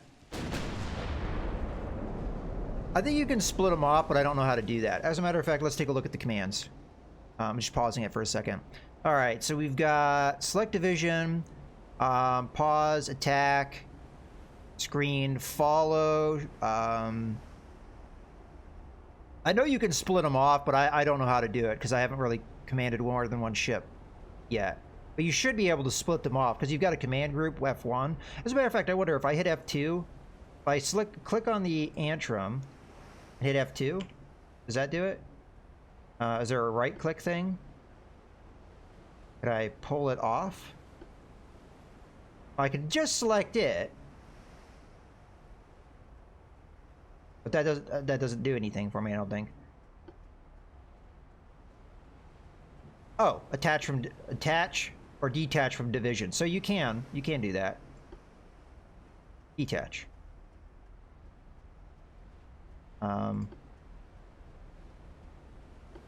I think you can split them off, but I don't know how to do that. As a matter of fact, let's take a look at the commands. I'm just pausing it for a second. All right, so we've got select division, pause, attack, screen, follow. I know you can split them off, but I don't know how to do it because I haven't really commanded more than one ship yet. But you should be able to split them off because you've got a command group, F1. As a matter of fact, I wonder if I hit F2, if I click on the Antrim, hit F2. Does that do it? Is there a right click thing? Could I pull it off? I could just select it. But that doesn't do anything for me, I don't think. Oh, attach or detach from division. So you can do that. Detach. So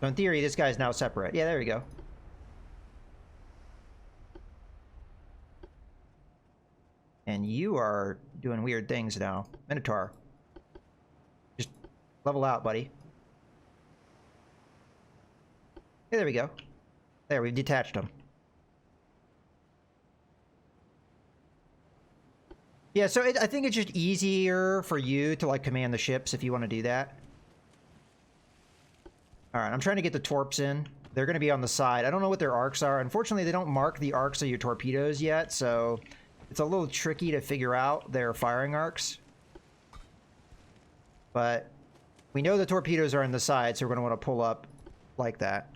in theory, this guy's now separate. Yeah, there we go. And you are doing weird things now. Minotaur. Just level out, buddy. Yeah, there we go. There, we've detached him. Yeah, so I think it's just easier for you to, like, command the ships if you want to do that. Alright, I'm trying to get the torps in. They're going to be on the side. I don't know what their arcs are. Unfortunately, they don't mark the arcs of your torpedoes yet, so it's a little tricky to figure out their firing arcs. But we know the torpedoes are on the side, so we're going to want to pull up like that.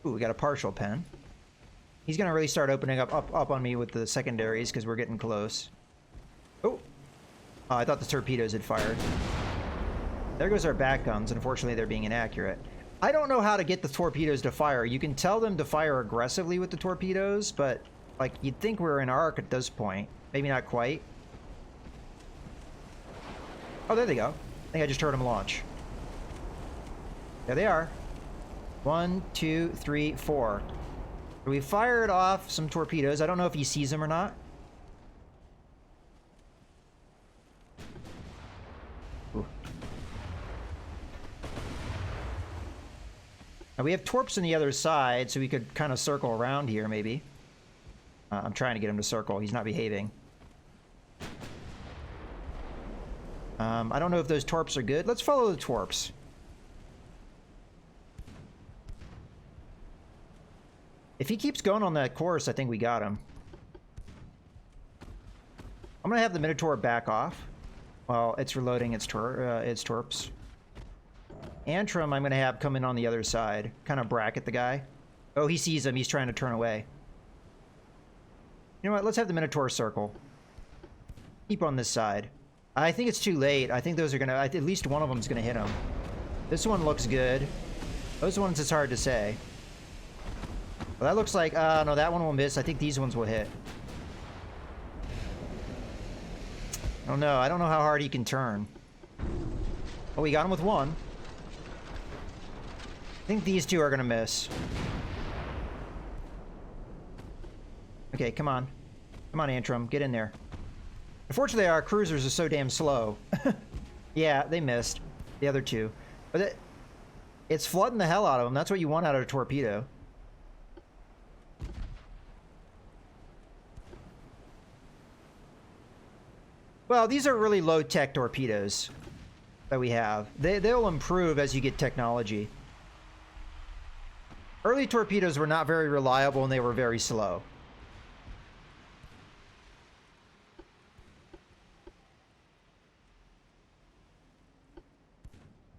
Ooh, we got a partial pen. He's gonna really start opening up on me with the secondaries because we're getting close. Oh, I thought the torpedoes had fired. There goes our back guns. Unfortunately, they're being inaccurate. I don't know how to get the torpedoes to fire. You can tell them to fire aggressively with the torpedoes, but like you'd think we're in arc at this point. Maybe not quite. Oh, there they go. I think I just heard them launch. There they are. 1, 2, 3, 4. We fired off some torpedoes. I don't know if he sees them or not. Ooh. Now we have torps on the other side, so we could kind of circle around here, maybe. I'm trying to get him to circle. He's not behaving. I don't know if those torps are good. Let's follow the torps. If he keeps going on that course, I think we got him. I'm gonna have the Minotaur back off while it's reloading its torps. Antrim, I'm gonna have come in on the other side, kind of bracket the guy. Oh, he sees him. He's trying to turn away. You know what? Let's have the Minotaur circle. Keep on this side. I think it's too late. I think those are gonna. At least one of them's gonna hit him. This one looks good. Those ones, it's hard to say. Well, that looks like. No, that one will miss. I think these ones will hit. I don't know. I don't know how hard he can turn. Oh, we got him with one. I think these two are gonna miss. Okay, come on. Come on, Antrim. Get in there. Unfortunately, our cruisers are so damn slow. Yeah, they missed. The other two. But it's flooding the hell out of them. That's what you want out of a torpedo. Well, these are really low-tech torpedoes that we have. They'll improve as you get technology. Early torpedoes were not very reliable and they were very slow.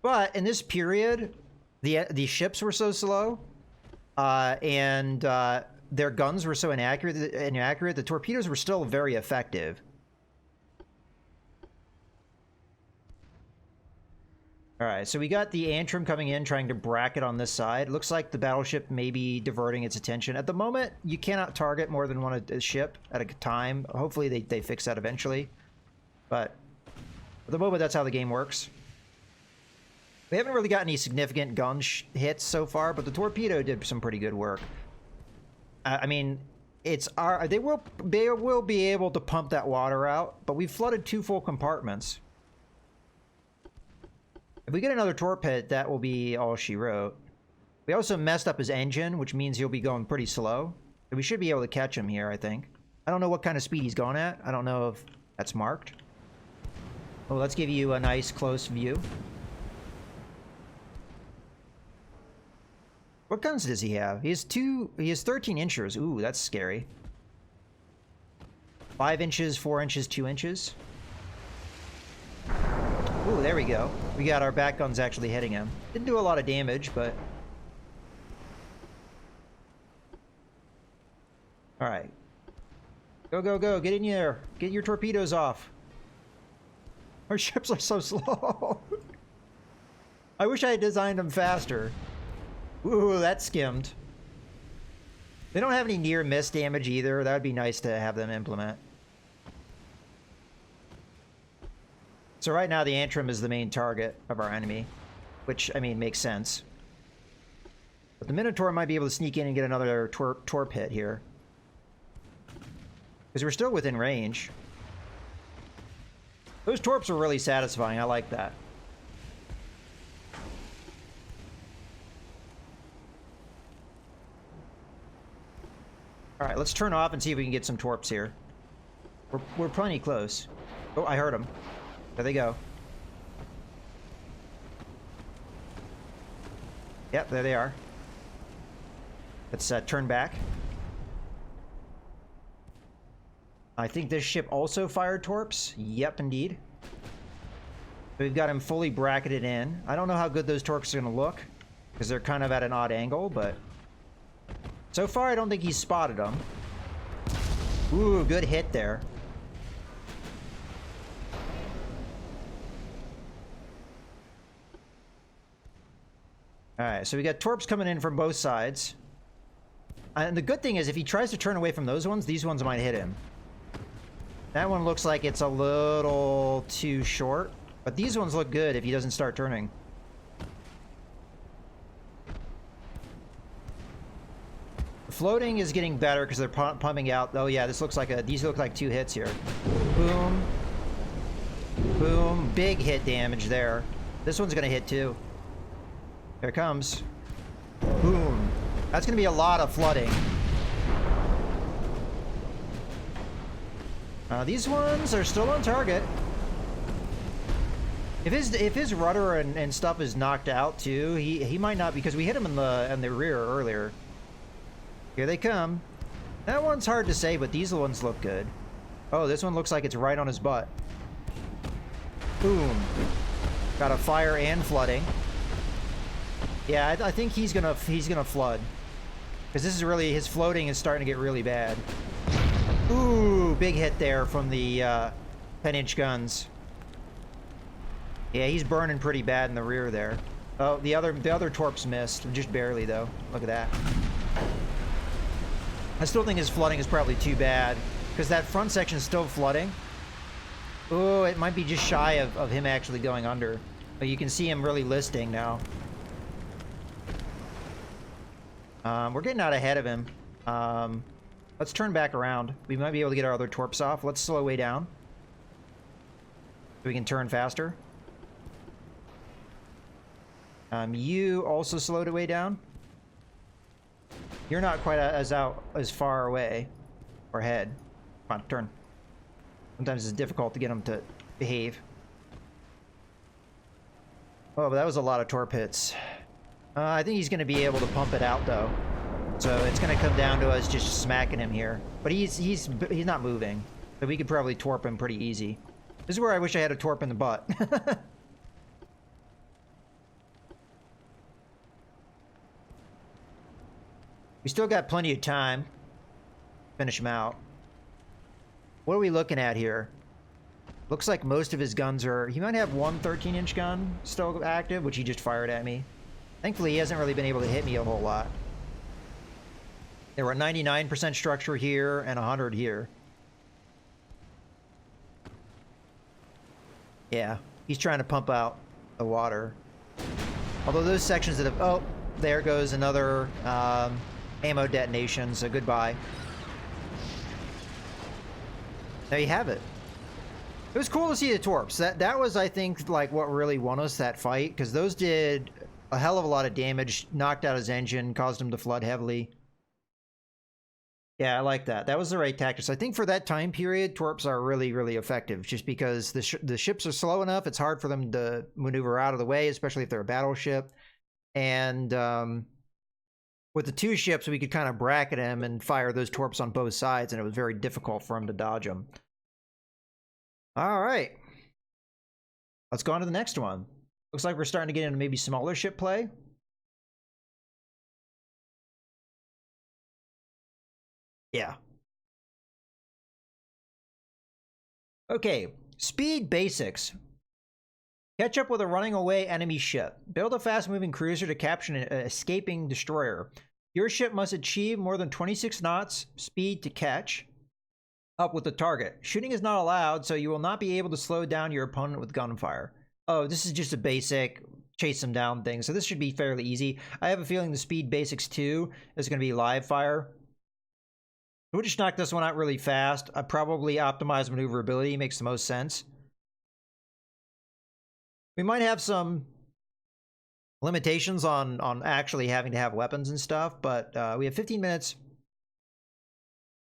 But in this period, the ships were so slow, and their guns were so inaccurate. The torpedoes were still very effective. All right, so we got the Antrim coming in, trying to bracket on this side. Looks like the battleship may be diverting its attention. At the moment, you cannot target more than one ship at a time. Hopefully they fix that eventually. But at the moment, that's how the game works. We haven't really got any significant gun hits so far, but the torpedo did some pretty good work. I mean, they will be able to pump that water out, but we've flooded 2 full compartments. If we get another torp hit, that will be all she wrote. We also messed up his engine, which means he'll be going pretty slow. We should be able to catch him here, I think. I don't know what kind of speed he's going at. I don't know if that's marked. Well, let's give you a nice close view. What guns does he have? He has 13 inchers. Ooh, that's scary. 5 inches, 4 inches, 2 inches. Ooh, there we go. We got our back guns actually hitting him. Didn't do a lot of damage, but... Alright. Go, go, go. Get in there. Get your torpedoes off. Our ships are so slow. I wish I had designed them faster. Ooh, that skimmed. They don't have any near-miss damage either. That would be nice to have them implement. So right now the Antrim is the main target of our enemy, which, I mean, makes sense. But the Minotaur might be able to sneak in and get another torp hit here. Because we're still within range. Those torps are really satisfying. I like that. Alright, let's turn off and see if we can get some torps here. We're plenty close. Oh, I heard them. There they go. Yep, there they are. Let's turn back. I think this ship also fired torps. Yep, indeed. We've got him fully bracketed in. I don't know how good those torps are going to look, because they're kind of at an odd angle, but... So far, I don't think he's spotted them. Ooh, good hit there. Alright, so we got torps coming in from both sides. And the good thing is, if he tries to turn away from those ones, these ones might hit him. That one looks like it's a little too short. But these ones look good if he doesn't start turning. The floating is getting better because they're pumping out. Oh yeah, this looks like these look like 2 hits here. Boom. Boom. Big hit damage there. This one's gonna hit too. Here it comes. Boom. That's gonna be a lot of flooding. These ones are still on target. If his rudder and stuff is knocked out too, he might not, because we hit him in the rear earlier. Here they come. That one's hard to say, but these ones look good. Oh, this one looks like it's right on his butt. Boom. Got a fire and flooding. Yeah, I think he's gonna flood, because this is really, his floating is starting to get really bad. Ooh, big hit there from the 10-inch guns. Yeah, he's burning pretty bad in the rear there. Oh, the other torps missed, just barely though. Look at that. I still think his flooding is probably too bad, because that front section is still flooding. Oh, it might be just shy of him actually going under. But you can see him really listing now. We're getting out ahead of him. Let's turn back around. We might be able to get our other torps off. Let's slow way down, so we can turn faster. You also slowed it way down. You're not quite as far away or ahead. Come on, turn. Sometimes it's difficult to get them to behave. Oh, but that was a lot of torp hits. I think he's going to be able to pump it out though, so it's going to come down to us just smacking him here. But he's not moving, so we could probably torp him pretty easy. This is where I wish I had a torp in the butt. We still got plenty of time. Finish him out. What are we looking at here? Looks like most of his guns are... He might have one 13-inch gun still active, which he just fired at me. Thankfully, he hasn't really been able to hit me a whole lot. There were 99% structure here and 100 here. Yeah, he's trying to pump out the water. Although those sections that have... Oh, there goes another ammo detonation, so goodbye. There you have it. It was cool to see the torps. That was, I think, like what really won us that fight, because those did a hell of a lot of damage, knocked out his engine, caused him to flood heavily. Yeah, I like that. That was the right tactics. I think for that time period, torps are really, really effective, just because the ships are slow enough. It's hard for them to maneuver out of the way, especially if they're a battleship. And with the two ships, we could kind of bracket him and fire those torps on both sides, and it was very difficult for him to dodge them. All right. Let's go on to the next one. Looks like we're starting to get into maybe smaller ship play. Yeah. Okay, speed basics. Catch up with a running away enemy ship. Build a fast-moving cruiser to capture an escaping destroyer. Your ship must achieve more than 26 knots speed to catch up with the target. Shooting is not allowed, so you will not be able to slow down your opponent with gunfire. Oh, this is just a basic chase them down thing, so this should be fairly easy. I have a feeling the speed basics 2 is going to be live fire. We'll just knock this one out really fast. I probably optimize maneuverability, makes the most sense. We might have some limitations on actually having to have weapons and stuff, but we have 15 minutes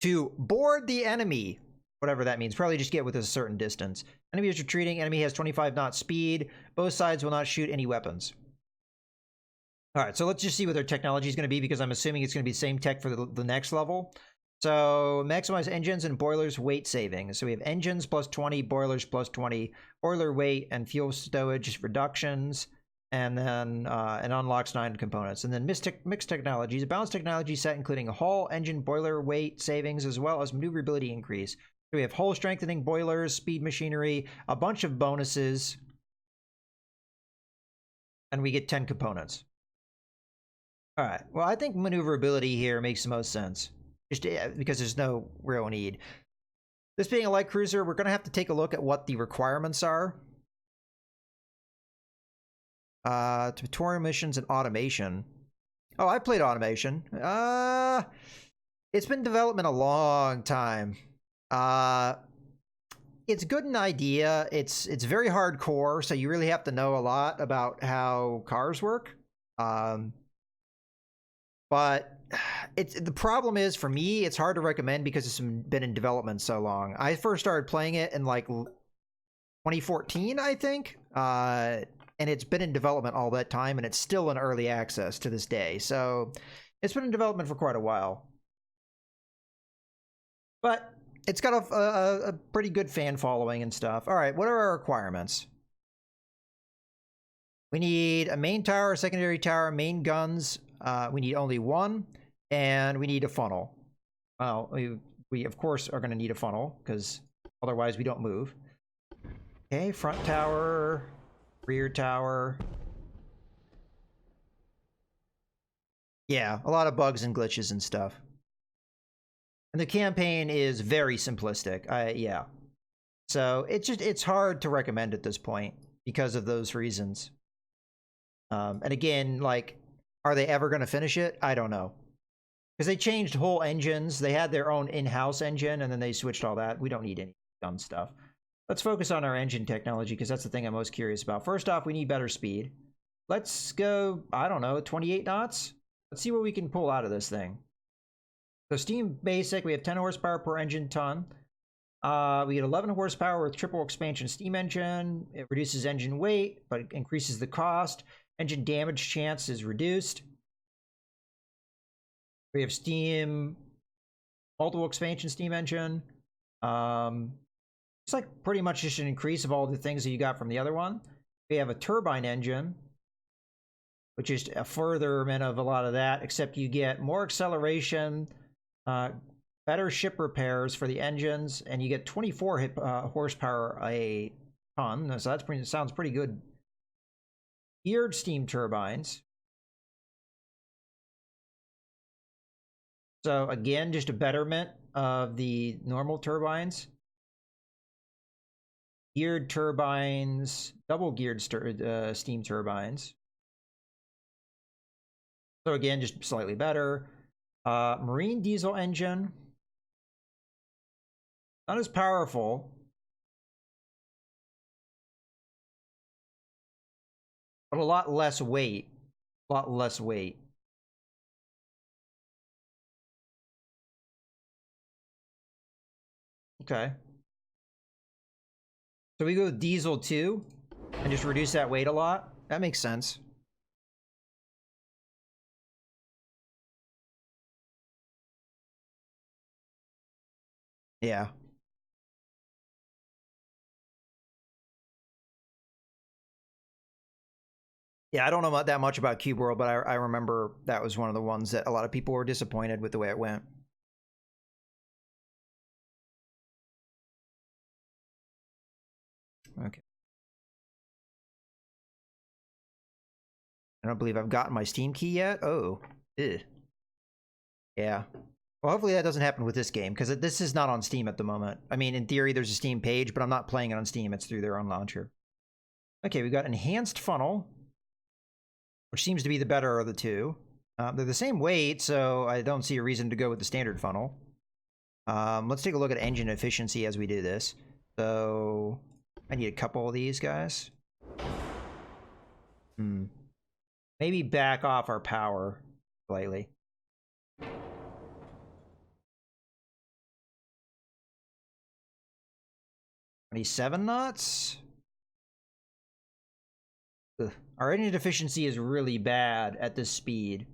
to board the enemy, whatever that means. Probably just get with a certain distance. Enemy is retreating. Enemy has 25 knot speed. Both sides will not shoot any weapons. All right, so let's just see what their technology is going to be, because I'm assuming it's going to be the same tech for the next level. So maximize engines and boilers weight savings. So we have engines plus 20, boilers plus 20, boiler weight and fuel stowage reductions, and then it unlocks 9 components. And then mixed technologies, a balanced technology set including a hull, engine, boiler weight savings, as well as maneuverability increase. So we have hull strengthening, boilers, speed machinery, a bunch of bonuses, and we get 10 components. All right, well, I think maneuverability here makes the most sense, just because there's no real need. This being a light cruiser, we're going to have to take a look at what the requirements are. Tutorial missions and automation. Oh, I played automation. It's been in development a long time. It's good in idea. It's very hardcore, so you really have to know a lot about how cars work. But the problem is, for me, it's hard to recommend because it's been in development so long. I first started playing it in like 2014, I think. And it's been in development all that time, and it's still in early access to this day. So it's been in development for quite a while. But it's got a pretty good fan following and stuff. All right, what are our requirements? We need a main tower, a secondary tower, main guns. We need only one, and we need a funnel. Well, we of course are going to need a funnel, because otherwise we don't move. Okay, front tower, rear tower. Yeah, a lot of bugs and glitches and stuff. And the campaign is very simplistic. Yeah. So it's hard to recommend at this point because of those reasons. And again, like, are they ever going to finish it? I don't know. Because they changed whole engines. They had their own in-house engine, and then they switched all that. We don't need any dumb stuff. Let's focus on our engine technology, because that's the thing I'm most curious about. First off, we need better speed. Let's go, I don't know, 28 knots? Let's see what we can pull out of this thing. So steam basic, we have 10 horsepower per engine ton. We get 11 horsepower with triple expansion steam engine. It reduces engine weight, but it increases the cost. Engine damage chance is reduced. We have steam, multiple expansion steam engine. It's like pretty much just an increase of all the things that you got from the other one. We have a turbine engine, which is a furtherment of a lot of that, except you get more acceleration, better ship repairs for the engines, and you get 24 horsepower a ton. So that's sounds pretty good. Geared steam turbines. So again, just a betterment of the normal turbines. Geared turbines, double geared steam turbines. So again, just slightly better. Marine diesel engine. Not as powerful. But a lot less weight. A lot less weight. Okay. So we go with diesel too, and just reduce that weight a lot. That makes sense. Yeah. Yeah, I don't know about that much about Cube World, but I remember that was one of the ones that a lot of people were disappointed with the way it went. Okay. I don't believe I've gotten my Steam key yet. Oh. Ew. Yeah. Well, hopefully that doesn't happen with this game, because this is not on Steam at the moment. I mean, in theory, there's a Steam page, but I'm not playing it on Steam. It's through their own launcher. Okay, we've got Enhanced Funnel, which seems to be the better of the two. They're the same weight, so I don't see a reason to go with the standard funnel. Let's take a look at engine efficiency as we do this. So I need a couple of these guys. Maybe back off our power slightly. $27 knots? Ugh. Our engine efficiency is really bad at this speed.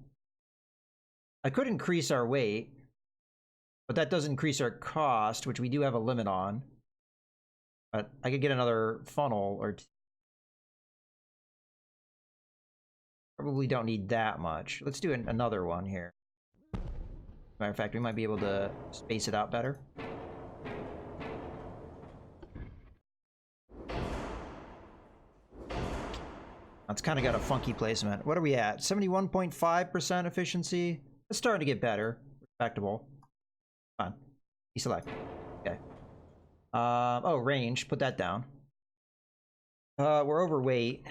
I could increase our weight, but that does increase our cost, which we do have a limit on. But I could get another funnel or two. Probably don't need that much. Let's do another one here. Matter of fact, we might be able to space it out better. It's kind of got a funky placement. What are we at? 71.5% efficiency. It's starting to get better. Respectable. Fine. Deselect. Okay. Oh, range. Put that down. We're overweight.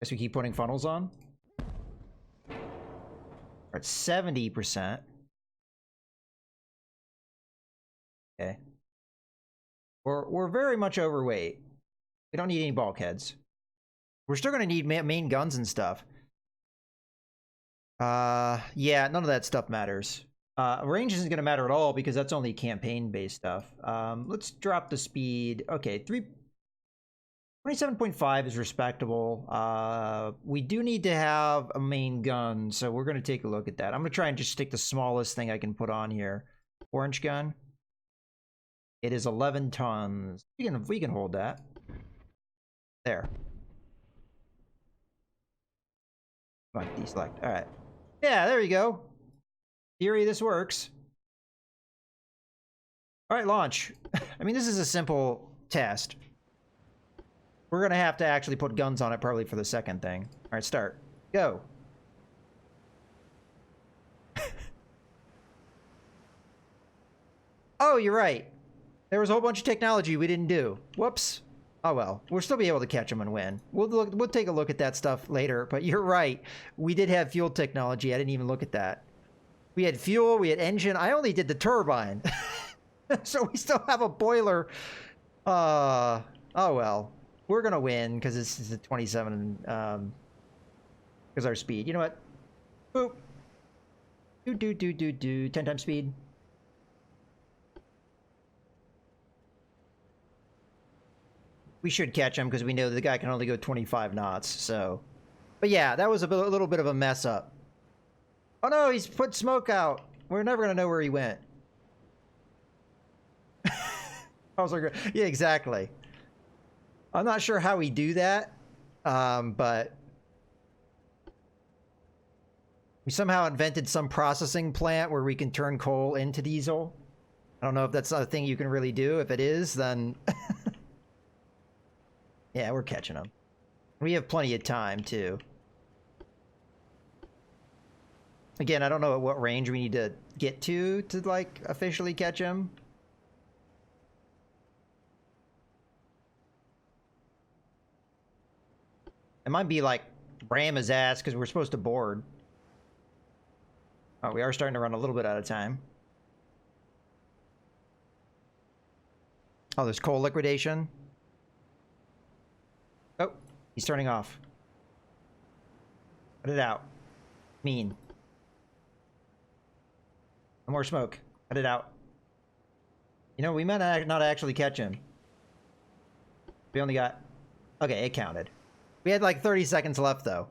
Guess we keep putting funnels on. We're at 70%. Okay. We're very much overweight. We don't need any bulkheads. We're still gonna need main guns and stuff. Yeah, none of that stuff matters. Range isn't going to matter at all because that's only campaign-based stuff. Let's drop the speed. Okay, 27.5 is respectable. We do need to have a main gun, so we're going to take a look at that. I'm going to try and just stick the smallest thing I can put on here. 4-inch gun. It is 11 tons. We can hold that. There. Come on, deselect. All right. Yeah, there you go. Theory, this works. All right, launch. I mean, this is a simple test. We're going to have to actually put guns on it probably for the second thing. All right, start. Go. Oh, you're right. There was a whole bunch of technology we didn't do. Whoops. Oh well, we'll still be able to catch them and win. We'll take a look at that stuff later, but you're right. We did have fuel technology. I didn't even look at that. We had fuel, we had engine. I only did the turbine. So we still have a boiler. Oh well. We're going to win because this is a 27 because our speed. You know what? Boop. 10 times speed. We should catch him because we know the guy can only go 25 knots, so. But yeah, that was a little bit of a mess up. Oh no, he's put smoke out. We're never going to know where he went. I was like, yeah, exactly. I'm not sure how we do that, but we somehow invented some processing plant where we can turn coal into diesel. I don't know if that's a thing you can really do. If it is, then... Yeah, we're catching them. We have plenty of time, too. Again, I don't know at what range we need to get to, like, officially catch him. It might be, like, ram his ass, because we're supposed to board. Oh, we are starting to run a little bit out of time. Oh, there's coal liquidation. Oh, he's turning off. Cut it out. Mean. No more smoke. Cut it out. You know, we might not actually catch him. We only got... Okay, it counted. We had like 30 seconds left, though.